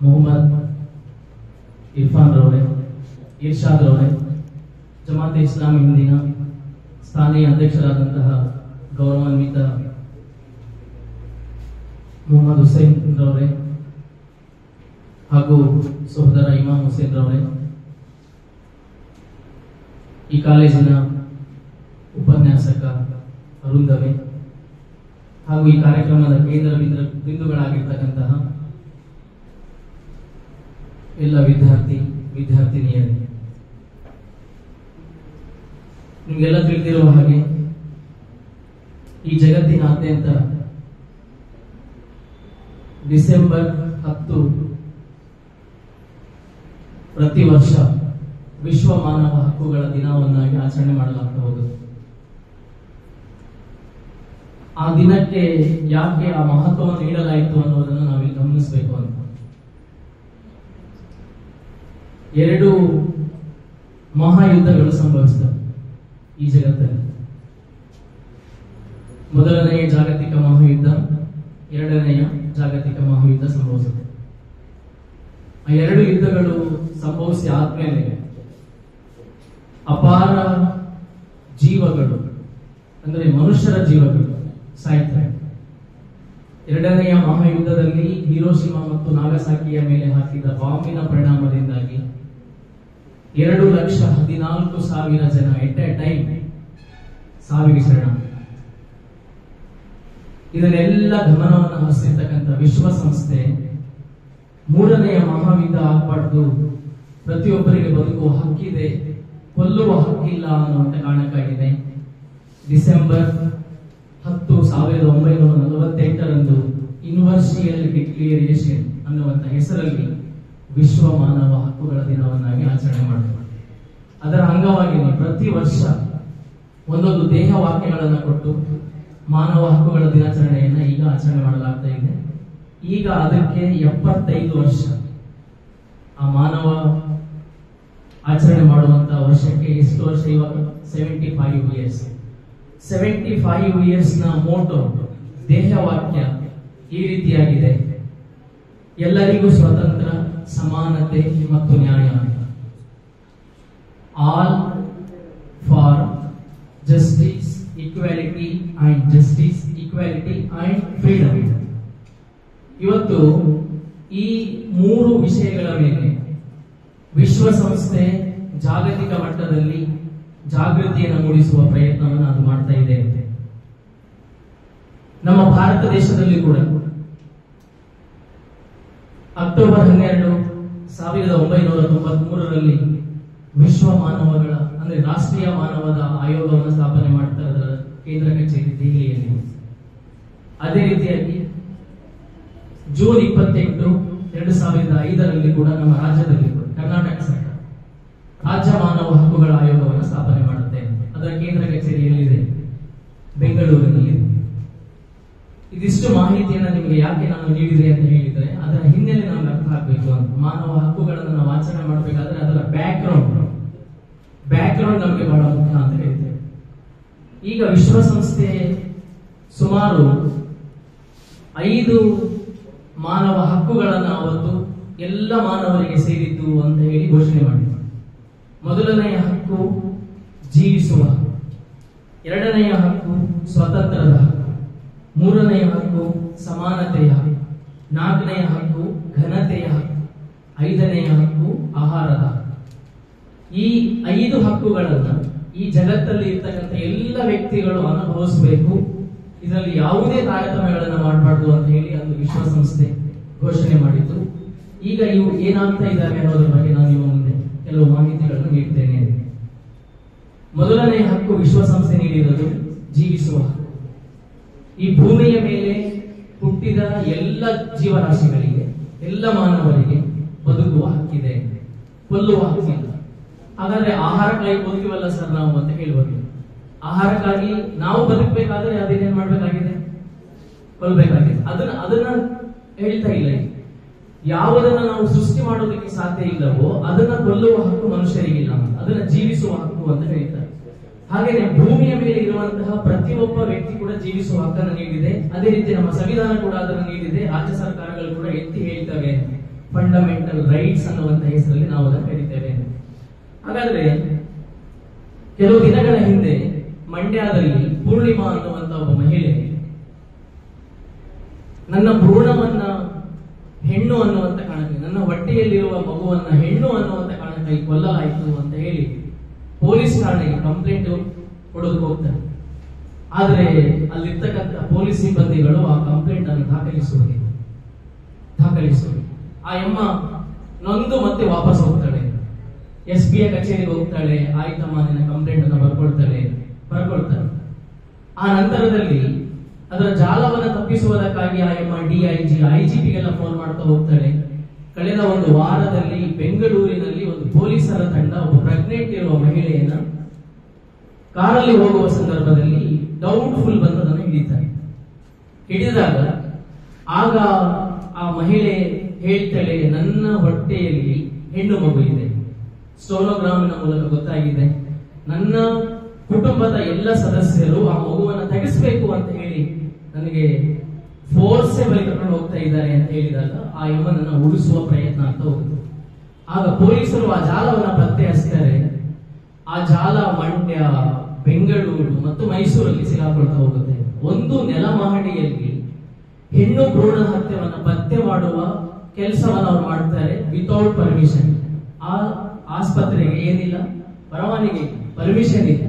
ಮೊಹಮ್ಮದ್ ಇರ್ಫಾನ್ ರವರೇ, ಇರ್ಷಾದ್ ರವರೇ, ಜಮಾತೆ ಇಸ್ಲಾಮಿ ಹಿಂದಿನ ಸ್ಥಾನೀಯ ಅಧ್ಯಕ್ಷರಾದಂತಹ ಗೌರವಾನ್ವಿತ ಮೊಹಮ್ಮದ್ ಹುಸೇನ್ ರವರೇ ಹಾಗೂ ಸಹೋದರ ಇಮಾಮ್ ಹುಸೇನ್ ರವರೇ, ಈ ಕಾಲೇಜಿನ ಉಪನ್ಯಾಸಕ ಅರುಂದವೇ ಹಾಗೂ ಈ ಕಾರ್ಯಕ್ರಮದ ಕೇಂದ್ರ ಬಿಂದುಗಳಾಗಿರ್ತಕ್ಕಂತಹ ಎಲ್ಲ ವಿದ್ಯಾರ್ಥಿನಿಯರು, ನಿಮಗೆಲ್ಲ ತಿಳಿದಿರುವ ಹಾಗೆ ಈ ಜಗತ್ತಿನಾದ್ಯಂತ ಡಿಸೆಂಬರ್ 10 ಪ್ರತಿ ವರ್ಷ ವಿಶ್ವ ಮಾನವ ಹಕ್ಕುಗಳ ದಿನವನ್ನಾಗಿ ಆಚರಣೆ ಮಾಡಲಾಗ್ತಾ ಹೋಗುತ್ತೆ. ಆ ದಿನಕ್ಕೆ ಯಾಕೆ ಆ ಮಹತ್ವವನ್ನು ನೀಡಲಾಯಿತು ಅನ್ನೋದನ್ನು ನಾವಿಲ್ಲಿ ಗಮನಿಸಬೇಕು ಅಂತ. 2 ಮಹಾಯುದ್ಧಗಳು ಸಂಭವಿಸಿದವು ಈ ಜಗತ್ತಲ್ಲಿ. ಮೊದಲನೆಯ ಜಾಗತಿಕ ಮಹಾಯುದ್ಧ, 2ನೆಯ ಜಾಗತಿಕ ಮಹಾಯುದ್ಧ ಸಂಭವಿಸಿದೆ. ಆ 2 ಯುದ್ಧಗಳು ಸಂಭವಿಸಿ ಆದ್ಮೇಲೆ ಅಪಾರ ಜೀವಗಳು ಅಂದ್ರೆ ಮನುಷ್ಯರ ಜೀವಗಳು ಸಾಯ್ತಾರೆ. 2ನೆಯ ಮಹಾಯುದ್ಧದಲ್ಲಿ ಹಿರೋಶಿಮಾ ಮತ್ತು ನಾಗಸಾಕಿಯ ಮೇಲೆ ಹಾಕಿದ ಬಾಂಬಿನ ಪರಿಣಾಮದಿಂದಾಗಿ 2,14,000 ಜನ ಎಟ್ ಎ ಟೈಮ್ ಸಾವಿಗೆ ಶರಣ. ಇದನ್ನೆಲ್ಲ ಗಮನವನ್ನು ಹರಿಸಿರ್ತಕ್ಕಂಥ ವಿಶ್ವಸಂಸ್ಥೆ 3ನೆಯ ಮಹಾಯುದ್ಧ ಆಗ್ಬಾರ್ದು, ಪ್ರತಿಯೊಬ್ಬರಿಗೆ ಬದುಕುವ ಹಕ್ಕಿದೆ, ಕೊಲ್ಲುವ ಹಕ್ಕಿಲ್ಲ ಅನ್ನುವಂತ ಕಾರಣಕ್ಕಾಗಿದೆ ಡಿಸೆಂಬರ್ 10, 1948ರಂದು ಯೂನಿವರ್ಸಲ್ ಡಿಕ್ಲೇರೇಷನ್ ಅನ್ನುವಂತ ಹೆಸರಲ್ಲಿ ವಿಶ್ವ ಮಾನವ ಹಕ್ಕುಗಳ ದಿನವನ್ನಾಗಿ ಆಚರಣೆ ಮಾಡ್ತಾರೆ. ಅದರ ಅಂಗವಾಗಿ ಪ್ರತಿ ವರ್ಷ ಒಂದೊಂದು ದೇಹ ವಾಕ್ಯಗಳನ್ನು ಕೊಟ್ಟು ಮಾನವ ಹಕ್ಕುಗಳ ದಿನಾಚರಣೆಯನ್ನ ಈಗ ಆಚರಣೆ ಮಾಡಲಾಗ್ತಾ ಇದೆ. ಈಗ ಅದಕ್ಕೆ 75 ವರ್ಷ. ಆ ಮಾನವ ಆಚರಣೆ ಮಾಡುವಂತ ವರ್ಷಕ್ಕೆ ಎಷ್ಟು ವರ್ಷ ಇವಾಗ? 75 ಇಯರ್ಸ್. 75 ಇಯರ್ಸ್ ನ ಮೋಟೋ, ದೇಹ ವಾಕ್ಯ ಈ ರೀತಿಯಾಗಿದೆ: ಎಲ್ಲರಿಗೂ ಸ್ವತಂತ್ರ, ಸಮಾನತೆ ಮತ್ತು ನ್ಯಾಯ. All for justice, equality and freedom. ಇವತ್ತು ಈ 3 ವಿಷಯಗಳ ಮೇಲೆ ವಿಶ್ವಸಂಸ್ಥೆ ಜಾಗತಿಕ ಮಟ್ಟದಲ್ಲಿ ಜಾಗೃತಿಯನ್ನು ಮೂಡಿಸುವ ಪ್ರಯತ್ನವನ್ನು ಅದು ಮಾಡ್ತಾ ಇದೆ. ನಮ್ಮ ಭಾರತ ದೇಶದಲ್ಲಿ ಕೂಡ ಅಕ್ಟೋಬರ್ 12, 1993ರಲ್ಲಿ ವಿಶ್ವ ಮಾನವಗಳ ಅಂದ್ರೆ ರಾಷ್ಟ್ರೀಯ ಮಾನವದ ಆಯೋಗವನ್ನು ಸ್ಥಾಪನೆ ಮಾಡ್ತಾ ಅದರ ಕೇಂದ್ರ ಕಚೇರಿ ದೆಹಲಿಯಲ್ಲಿ. ಅದೇ ರೀತಿಯಾಗಿ ಜೂನ್ 28, 2005ರಲ್ಲಿ ಕೂಡ ನಮ್ಮ ರಾಜ್ಯದಲ್ಲಿ ಕರ್ನಾಟಕ ಸರ್ಕಾರ ರಾಜ್ಯ ಮಾನವ ಹಕ್ಕುಗಳ ಆಯೋಗವನ್ನು ಸ್ಥಾಪನೆ ಮಾಡುತ್ತೆ. ಅದರ ಕೇಂದ್ರ ಕಚೇರಿ ಎಲ್ಲಿದೆ? ಬೆಂಗಳೂರಿನಲ್ಲಿ. ಇದಿಷ್ಟು ಮಾಹಿತಿಯನ್ನು ನಿಮಗೆ ಯಾಕೆ ನಾನು ನೀಡಿದೆ ಅಂತ ಹೇಳಿದ್ರೆ, ಅದರ ಹಿನ್ನೆಲೆ ನಮ್ಗೆ ಅರ್ಥ ಆಗ್ಬೇಕು ಅಂತ. ಮಾನವ ಹಕ್ಕುಗಳನ್ನು ನಾವು ಆಚರಣೆ ಮಾಡಬೇಕಾದ್ರೆ ಅದರ ಬ್ಯಾಕ್ಗ್ರೌಂಡ್ ನಮಗೆ ಬಹಳ ಮುಖ್ಯ ಅಂತ ಹೇಳ್ತೇವೆ. ಈಗ ವಿಶ್ವಸಂಸ್ಥೆ ಸುಮಾರು 5 ಮಾನವ ಹಕ್ಕುಗಳನ್ನು ಅವತ್ತು ಎಲ್ಲ ಮಾನವರಿಗೆ ಸೇರಿದ್ದು ಅಂತ ಹೇಳಿ ಘೋಷಣೆ ಮಾಡಿದ್ರು. ಮೊದಲನೆಯ ಹಕ್ಕು ಜೀವಿಸುವ ಹಕ್ಕು, 2ನೆಯ ಹಕ್ಕು ಸ್ವಾತಂತ್ರ್ಯದ ಹಕ್ಕು, 3ನೆಯ ಹಕ್ಕು ಸಮಾನತೆಯ ಹಕ್ಕು, 4ನೆಯ ಹಕ್ಕು ಘನತೆಯ ಹಕ್ಕು, 5ನೆಯ ಹಕ್ಕು ಆಹಾರದ ಹಕ್ಕು. ಈ 5 ಹಕ್ಕುಗಳನ್ನು ಈ ಜಗತ್ತಲ್ಲಿ ಇರ್ತಕ್ಕಂಥ ಎಲ್ಲ ವ್ಯಕ್ತಿಗಳು ಅನುಭವಿಸಬೇಕು. ಇದರಲ್ಲಿ ಯಾವುದೇ ತಾರತಮ್ಯಗಳನ್ನು ಮಾಡಬಾರ್ದು ಅಂತ ಹೇಳಿ ಅದು ವಿಶ್ವಸಂಸ್ಥೆ ಘೋಷಣೆ ಮಾಡಿದ್ದು. ಈಗ ಇವು ಏನಾಗ್ತಾ ಇದ್ದಾವೆ ಅನ್ನೋದ್ರ ಬಗ್ಗೆ ನಾನು ನಿಮ್ಮ ಮುಂದೆ ಕೆಲವು ಮಾಹಿತಿಗಳನ್ನು ನೀಡ್ತೇನೆ. ಮೊದಲನೇ ಹಕ್ಕು ವಿಶ್ವಸಂಸ್ಥೆ ನೀಡಿರೋದು ಜೀವಿಸುವ ಹಕ್ಕು. ಈ ಭೂಮಿಯ ಮೇಲೆ ಹುಟ್ಟಿದ ಎಲ್ಲ ಜೀವರಾಶಿಗಳಿಗೆ, ಎಲ್ಲ ಮಾನವರಿಗೆ ಬದುಕುವ ಹಕ್ಕಿದೆ, ಕೊಲ್ಲುವ ಹಕ್ಕಿಲ್ಲ. ಹಾಗಾದ್ರೆ ಆಹಾರಕ್ಕಾಗಿ ಬದುಕುವಲ್ಲ ಸರ್ ನಾವು ಅಂತ ಹೇಳ್ಬೋದು. ಆಹಾರಕ್ಕಾಗಿ ನಾವು ಬದುಕಬೇಕಾದ್ರೆ ಅದೇನೇನ್ ಮಾಡ್ಬೇಕಾಗಿದೆ? ಕೊಲ್ಲಬೇಕಾಗಿದೆ. ಅದನ್ನ ಹೇಳ್ತಾ ಇಲ್ಲ. ಯಾವುದನ್ನ ನಾವು ಸೃಷ್ಟಿ ಮಾಡೋದಕ್ಕೆ ಸಾಧ್ಯ ಇಲ್ಲವೋ ಅದನ್ನ ಕೊಲ್ಲುವ ಹಕ್ಕು ಮನುಷ್ಯರಿಗಿಲ್ಲ, ಅದನ್ನ ಜೀವಿಸುವ ಹಕ್ಕು ಅಂತ ಹೇಳ್ತಾರೆ. ಹಾಗೆಯೇ ಭೂಮಿಯ ಮೇಲೆ ಇರುವಂತಹ ಪ್ರತಿಯೊಬ್ಬ ವ್ಯಕ್ತಿ ಕೂಡ ಜೀವಿಸುವ ಹಕ್ಕನ್ನು ನೀಡಿದೆ. ಅದೇ ರೀತಿ ನಮ್ಮ ಸಂವಿಧಾನ ಕೂಡ ಅದನ್ನು ನೀಡಿದೆ. ರಾಜ್ಯ ಸರ್ಕಾರಗಳು ಕೂಡ ಎತ್ತಿ ಹೇಳ್ತವೆ, ಫಂಡಮೆಂಟಲ್ ರೈಟ್ಸ್ ಅನ್ನುವಂತ ಹೆಸರಲ್ಲಿ ನಾವು ಅದನ್ನು ಕರೀತೇವೆ. ಹಾಗಾದ್ರೆ ಕೆಲವು ದಿನಗಳ ಹಿಂದೆ ಮಂಡ್ಯದಲ್ಲಿ ಪೂರ್ಣಿಮಾ ಅನ್ನುವಂತ ಒಬ್ಬ ಮಹಿಳೆ ನನ್ನ ಭ್ರೂಣವನ್ನ ಹೆಣ್ಣು ಅನ್ನುವಂತ ಕಾರಣಕ್ಕೆ, ನನ್ನ ಹೊಟ್ಟೆಯಲ್ಲಿರುವ ಮಗುವನ್ನ ಹೆಣ್ಣು ಅನ್ನುವಂತ ಕಾರಣಕ್ಕಾಗಿ ಕೊಲ್ಲಲಾಯಿತು ಅಂತ ಹೇಳಿ ಪೊಲೀಸ್ ಠಾಣೆಗೆ ಕಂಪ್ಲೇಂಟ್ ಕೊಡೋದಕ್ಕೆ ಹೋಗ್ತಾರೆ. ಆದ್ರೆ ಅಲ್ಲಿರ್ತಕ್ಕಂಥ ಪೊಲೀಸ್ ಸಿಬ್ಬಂದಿಗಳು ಆ ಕಂಪ್ಲೇಂಟ್ ಅನ್ನು ದಾಖಲಿಸುವುದು ಆ ಎಮ್ಮ ನೊಂದು ಮತ್ತೆ ವಾಪಸ್ ಹೋಗ್ತಾಳೆ. SPಯ ಕಚೇರಿಗೆ ಹೋಗ್ತಾಳೆ. ಆಯ್ತಮ್ಮ ನಿನ್ನ ಕಂಪ್ಲೇಂಟ್ ಅನ್ನು ಬರ್ಕೊಳ್ತಾರೆ. ಆ ನಂತರದಲ್ಲಿ ಅದರ ಜಾಲವನ್ನು ತಪ್ಪಿಸುವುದಕ್ಕಾಗಿ ಆ ಎಮ್ಮ DIG IGPಗೆಲ್ಲ ಫೋನ್ ಮಾಡ್ತಾ ಹೋಗ್ತಾಳೆ. ಕಳೆದ ಒಂದು ವಾರದಲ್ಲಿ ಬೆಂಗಳೂರಿನಲ್ಲಿ ಒಂದು ಪೊಲೀಸರ ತಂಡ ಒಬ್ಬ ಪ್ರೆಗ್ನೆಂಟ್ ಇರುವ ಮಹಿಳೆಯನ್ನ ಕಾರಲ್ಲಿ ಹೋಗುವ ಸಂದರ್ಭದಲ್ಲಿ ಡೌಟ್ಫುಲ್ ಬಂದದನ್ನು ಹಿಡಿದಾಗ ಆಗ ಆ ಮಹಿಳೆ ಹೇಳ್ತಾಳೆ, ನನ್ನ ಹೊಟ್ಟೆಯಲ್ಲಿ ಹೆಣ್ಣು ಮಗು ಇದೆ, ಸ್ಟೋನೋಗ್ರಾಮಿನ ಮೂಲಕ ಗೊತ್ತಾಗಿದೆ, ನನ್ನ ಕುಟುಂಬದ ಎಲ್ಲ ಸದಸ್ಯರು ಆ ಮಗುವನ್ನು ತೆಗೆಸಬೇಕು ಅಂತ ಹೇಳಿ ನನಗೆ ಫೋರ್ಸೆಬಲ್ ಕರ್ಕೊಂಡು ಹೋಗ್ತಾ ಇದ್ದಾರೆ ಅಂತ ಹೇಳಿದಾಗ ಆ ಯಮನನ್ನ ಉಳಿಸುವ ಪ್ರಯತ್ನ ಆಗ್ತಾ ಹೋಗುತ್ತೆ. ಆಗ ಪೊಲೀಸರು ಆ ಜಾಲವನ್ನ ಪತ್ತೆ ಹಚ್ತಾರೆ. ಆ ಜಾಲ ಮಂಡ್ಯ, ಬೆಂಗಳೂರು ಮತ್ತು ಮೈಸೂರಲ್ಲಿ ಸಿಗಾಕೊಳ್ತಾ ಹೋಗುತ್ತೆ. ಒಂದು ನೆಲಮಹಡಿಯಲ್ಲಿ ಹೆಣ್ಣು ಭ್ರೂಣ ಹತ್ಯೆಯನ್ನ ಪತ್ತೆ ಮಾಡುವ ಕೆಲಸವನ್ನ ಅವ್ರು ಮಾಡ್ತಾರೆ ವಿತೌಟ್ ಪರ್ಮಿಷನ್. ಆ ಆಸ್ಪತ್ರೆಗೆ ಏನಿಲ್ಲ ಪರವಾನಗಿ, ಪರ್ಮಿಷನ್ ಇಲ್ಲ.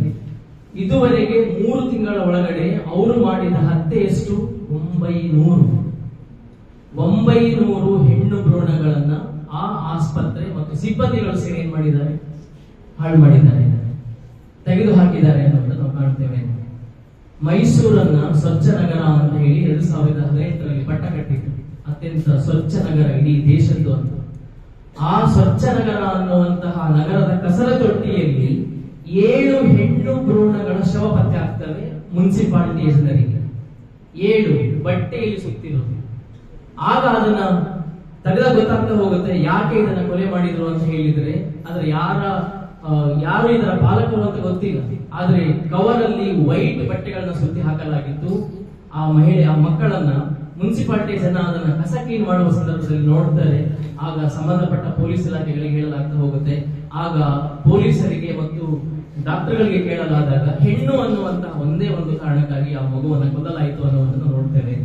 ಇದುವರೆಗೆ 3 ತಿಂಗಳ ಒಳಗಡೆ ಅವರು ಮಾಡಿದ ಹತ್ಯೆ ಎಷ್ಟು? 900 ಹೆಣ್ಣು ಭ್ರೂಣಗಳನ್ನ ಆ ಆಸ್ಪತ್ರೆ ಮತ್ತು ಸಿಬ್ಬಂದಿಗಳು ಸೇರಿ ಏನ್ ಮಾಡಿದ್ದಾರೆ? ಹಾಳು ಮಾಡಿದ್ದಾರೆ, ತೆಗೆದು ಹಾಕಿದ್ದಾರೆ ಅನ್ನೋದನ್ನ ನಾವು ಕಾಣ್ತೇವೆ. ಮೈಸೂರನ್ನ ಸ್ವಚ್ಛ ನಗರ ಅಂತ ಹೇಳಿ 2018ರಲ್ಲಿ ಪಟ್ಟ ಕಟ್ಟಿದ್ರು. ಅತ್ಯಂತ ಸ್ವಚ್ಛ ನಗರ ಇಡೀ ದೇಶದ್ದು ಅಂತ. ಆ ಸ್ವಚ್ಛ ನಗರ ಅನ್ನುವಂತಹ ನಗರದ ಕಸದ ತೊಟ್ಟಿಯಲ್ಲಿ 7 ಹೆಣ್ಣು ಭ್ರೂಣಗಳ ಶವ ಪತ್ತೆ ಆಗ್ತವೆ ಮುನ್ಸಿಪಾಲಿಟಿಯ ಜನರಿಗೆ. 7 ಬಟ್ಟೆಯಲ್ಲಿ ಸುತ್ತಿರೋದು. ಆಗ ಅದನ್ನ ತೆಗೆದ ಗೊತ್ತಾಗ್ತಾ ಹೋಗುತ್ತೆ ಯಾಕೆ ಇದನ್ನ ಕೊಲೆ ಮಾಡಿದ್ರು ಅಂತ ಹೇಳಿದ್ರೆ, ಆದ್ರೆ ಯಾರು ಇದರ ಪಾಲಕರು ಅಂತ ಗೊತ್ತಿಲ್ಲ. ಆದ್ರೆ ಕವರ್ ಅಲ್ಲಿ ವೈಟ್ ಬಟ್ಟೆಗಳನ್ನ ಸುತ್ತಿ ಹಾಕಲಾಗಿತ್ತು. ಆ ಮಹಿಳೆ, ಆ ಮಕ್ಕಳನ್ನ ಮುನ್ಸಿಪಾಲಿಟಿ ಜನ ಅದನ್ನ ಕಸ ಕ್ಲೀನ್ ಮಾಡುವ ಸಂದರ್ಭದಲ್ಲಿ ನೋಡ್ತಾರೆ. ಆಗ ಸಂಬಂಧಪಟ್ಟ ಪೊಲೀಸ್ ಇಲಾಖೆಗಳಿಗೆ ಹೇಳಲಾಗ್ತಾ ಹೋಗುತ್ತೆ. ಆಗ ಪೊಲೀಸರಿಗೆ ಮತ್ತು ಡಾಕ್ಟರ್ಗಳಿಗೆ ಕೇಳಲಾದಾಗ ಹೆಣ್ಣು ಅನ್ನುವಂತಹ ಒಂದೇ ಒಂದು ಕಾರಣಕ್ಕಾಗಿ ಆ ಮಗುವನ್ನು ಕೊಲ್ಲಲಾಯಿತು ಅನ್ನುವುದನ್ನು ನೋಡ್ತೇವೆ.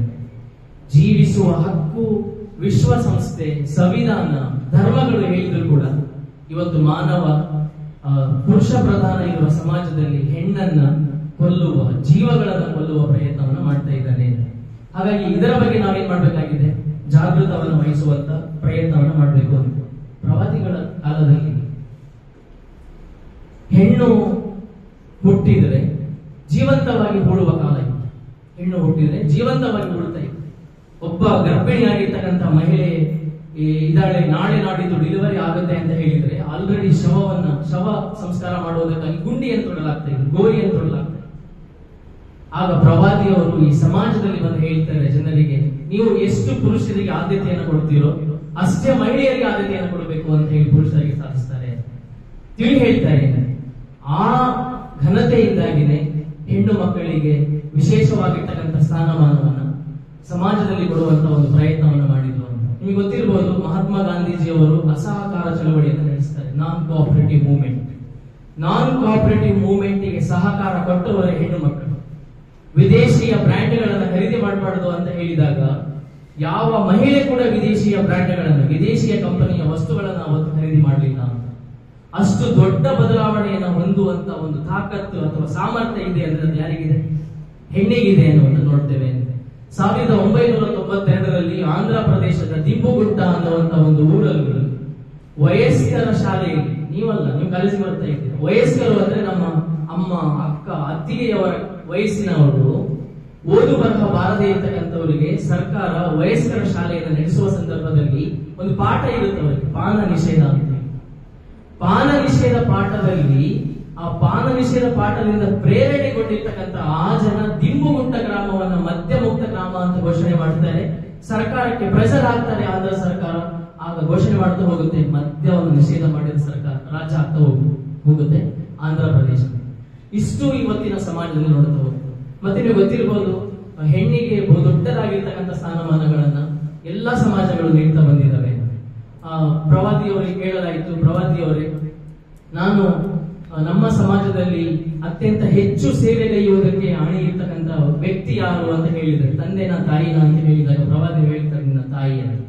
ಜೀವಿಸುವ ಹಕ್ಕು ವಿಶ್ವಸಂಸ್ಥೆ, ಸಂವಿಧಾನ, ಧರ್ಮಗಳು ಹೇಳಿದ್ರು ಕೂಡ ಇವತ್ತು ಮಾನವ ಪುರುಷ ಪ್ರಧಾನ ಇರುವ ಸಮಾಜದಲ್ಲಿ ಹೆಣ್ಣನ್ನ ಕೊಲ್ಲುವ, ಜೀವಗಳನ್ನ ಕೊಲ್ಲುವ ಪ್ರಯತ್ನವನ್ನ ಮಾಡ್ತಾ ಇದ್ದಾನೆ. ಹಾಗಾಗಿ ಇದರ ಬಗ್ಗೆ ನಾವೇನ್ ಮಾಡ್ಬೇಕಾಗಿದೆ? ಜಾಗೃತವನ್ನು ವಹಿಸುವಂತ ಪ್ರಯತ್ನವನ್ನ ಮಾಡಬೇಕು ಅಂತ. ಪ್ರವಾದಿಗಳ ಕಾಲದಲ್ಲಿ ಹೆಣ್ಣು ಹುಟ್ಟಿದರೆ ಜೀವಂತವಾಗಿ ಹೂಳುವ ಕಾಲ ಇತ್ತು. ಹೆಣ್ಣು ಹುಟ್ಟಿದ್ರೆ ಜೀವಂತವಾಗಿ ಹೂಳ್ತಾ ಇತ್ತು. ಒಬ್ಬ ಗರ್ಭಿಣಿಯಾಗಿರ್ತಕ್ಕಂಥ ಮಹಿಳೆ ಇದಾಳೆ, ನಾಳೆ ನಾಡಿದ್ದು ಡೆಲಿವರಿ ಆಗುತ್ತೆ ಅಂತ ಹೇಳಿದ್ರೆ ಆಲ್ರೆಡಿ ಶವ ಸಂಸ್ಕಾರ ಮಾಡುವುದಕ್ಕಾಗಿ ಗುಂಡಿಯನ್ನು ತೊಡಲಾಗ್ತಾ ಇತ್ತು, ಗೋರಿಯನ್ನು ತೊಡಲಾಗ್ತಾ ಇತ್ತು. ಆಗ ಪ್ರವಾದಿಯವರು ಈ ಸಮಾಜದಲ್ಲಿ ಬಂದು ಹೇಳ್ತಾರೆ ಜನರಿಗೆ, ನೀವು ಎಷ್ಟು ಪುರುಷರಿಗೆ ಆದ್ಯತೆಯನ್ನು ಕೊಡ್ತೀರೋ ಅಷ್ಟೇ ಮಹಿಳೆಯರಿಗೆ ಆದ್ಯತೆಯನ್ನು ಕೊಡಬೇಕು ಅಂತ ಹೇಳಿ ಪುರುಷರಿಗೆ ಸಾಧಿಸ್ತಾರೆ, ತಿಳಿ ಹೇಳ್ತಾರೆ. ಆ ಘನತೆಯಿಂದಾಗಿನೇ ಹೆಣ್ಣು ಮಕ್ಕಳಿಗೆ ವಿಶೇಷವಾಗಿರ್ತಕ್ಕಂಥ ಸ್ಥಾನಮಾನವನ್ನ ಸಮಾಜದಲ್ಲಿ ಕೊಡುವಂತ ಒಂದು ಪ್ರಯತ್ನವನ್ನು ಮಾಡಿದ್ರು ಅಂತ. ನಿಮಗೆ ಗೊತ್ತಿರಬಹುದು, ಮಹಾತ್ಮ ಗಾಂಧೀಜಿಯವರು ಅಸಹಕಾರ ಚಳವಳಿಯನ್ನು ನಡೆಸ್ತಾರೆ. ನಾನ್ ಕೋಆಪರೇಟಿವ್ ಮೂವ್ಮೆಂಟ್ ಗೆ ಸಹಕಾರ ಕೊಟ್ಟವರೇ ಹೆಣ್ಣು ಮಕ್ಕಳು. ವಿದೇಶಿಯ ಬ್ರ್ಯಾಂಡ್ಗಳನ್ನು ಖರೀದಿ ಮಾಡಬಾರದು ಅಂತ ಹೇಳಿದಾಗ ಯಾವ ಮಹಿಳೆ ಕೂಡ ವಿದೇಶಿಯ ಬ್ರ್ಯಾಂಡ್ಗಳನ್ನು, ವಿದೇಶಿಯ ಕಂಪನಿಯ ವಸ್ತುಗಳನ್ನು ಅವತ್ತು ಖರೀದಿ ಮಾಡಲಿಲ್ಲ. ಅಷ್ಟು ದೊಡ್ಡ ಬದಲಾವಣೆಯನ್ನು ಹೊಂದುವಂತ ಒಂದು ತಾಕತ್ತು ಅಥವಾ ಸಾಮರ್ಥ್ಯ ಇದೆ ಅಂದ್ರೆ ಅದು ಯಾರಿಗಿದೆ? ಹೆಣ್ಣಿಗಿದೆ ಅನ್ನುವಂತ ನೋಡ್ತೇವೆ. 1992ರಲ್ಲಿ ಆಂಧ್ರ ಪ್ರದೇಶದ ದಿಬ್ಬುಗುಡ್ಡ ಅನ್ನುವಂತ ಒಂದು ಊರಲ್ಲಿ ವಯಸ್ಕರ ಶಾಲೆಯಲ್ಲಿ, ನೀವು ಕಾಲೇಜಿಗೆ ಬರ್ತಾ ಇದ್ದೀರಿ, ವಯಸ್ಕರು ಅಂದ್ರೆ ನಮ್ಮ ಅಮ್ಮ, ಅಕ್ಕ, ಅತ್ತಿಗೆಯವರ ವಯಸ್ಸಿನವರು, ಓದು ಬರಹ ಬಾರದೇ ಇರ್ತಕ್ಕಂಥವರಿಗೆ ಸರ್ಕಾರ ವಯಸ್ಕರ ಶಾಲೆಯನ್ನು ನಡೆಸುವ ಸಂದರ್ಭದಲ್ಲಿ ಒಂದು ಪಾಠ ಇರುತ್ತೆ ಅವರಿಗೆ, ಪಾನ ನಿಷೇಧ ಅಂತ. ಪಾನ ನಿಷೇಧ ಪಾಠದಲ್ಲಿ, ಆ ಪಾನ ನಿಷೇಧ ಪಾಠದಿಂದ ಪ್ರೇರಣೆಗೊಂಡಿರ್ತಕ್ಕಂಥ ಆ ಜನ ದಿಬ್ಬುಗುಡ್ಡ ಗ್ರಾಮವನ್ನ ಮದ್ಯ ಮುಕ್ತ ಗ್ರಾಮ ಅಂತ ಘೋಷಣೆ ಮಾಡ್ತಾರೆ. ಸರ್ಕಾರಕ್ಕೆ ಪ್ರೆಷರ್ ಆಗ್ತಾರೆ ಆಂಧ್ರ ಸರ್ಕಾರ. ಆಗ ಘೋಷಣೆ ಮಾಡ್ತಾ ಹೋಗುತ್ತೆ, ಮದ್ಯವನ್ನು ನಿಷೇಧ ಮಾಡಿದ ಸರ್ಕಾರ, ರಾಜ್ಯ ಆಗ್ತಾ ಹೋಗುತ್ತೆ ಆಂಧ್ರ ಪ್ರದೇಶ. ಇಷ್ಟು ಇವತ್ತಿನ ಸಮಾಜದಲ್ಲಿ ನೋಡ್ತಾ ಹೋಗ್ತದೆ. ಮತ್ತೆ ನೀವು ಗೊತ್ತಿರಬಹುದು, ಹೆಣ್ಣಿಗೆ ದೊಡ್ಡದಾಗಿರ್ತಕ್ಕಂಥ ಸ್ಥಾನಮಾನಗಳನ್ನ ಎಲ್ಲಾ ಸಮಾಜಗಳು ನೀಡ್ತಾ ಬಂದಿದ್ದಾವೆ. ಪ್ರವಾದಿಯವರಿಗೆ ಕೇಳಲಾಯಿತು, ಪ್ರವಾದಿಯವರೇ, ನಾನು ನಮ್ಮ ಸಮಾಜದಲ್ಲಿ ಅತ್ಯಂತ ಹೆಚ್ಚು ಸೇವೆಗೈಯುವುದಕ್ಕೆ ಆಣೆ ಇರ್ತಕ್ಕಂಥ ವ್ಯಕ್ತಿ ಯಾರು ಅಂತ ಹೇಳಿದರೆ, ತಂದೆನ ತಾಯಿನ ಅಂತ ಹೇಳಿದಾಗ ಪ್ರವಾದಿ ಹೇಳ್ತಾರೆ ನಿನ್ನ ತಾಯಿ ಅಂತ.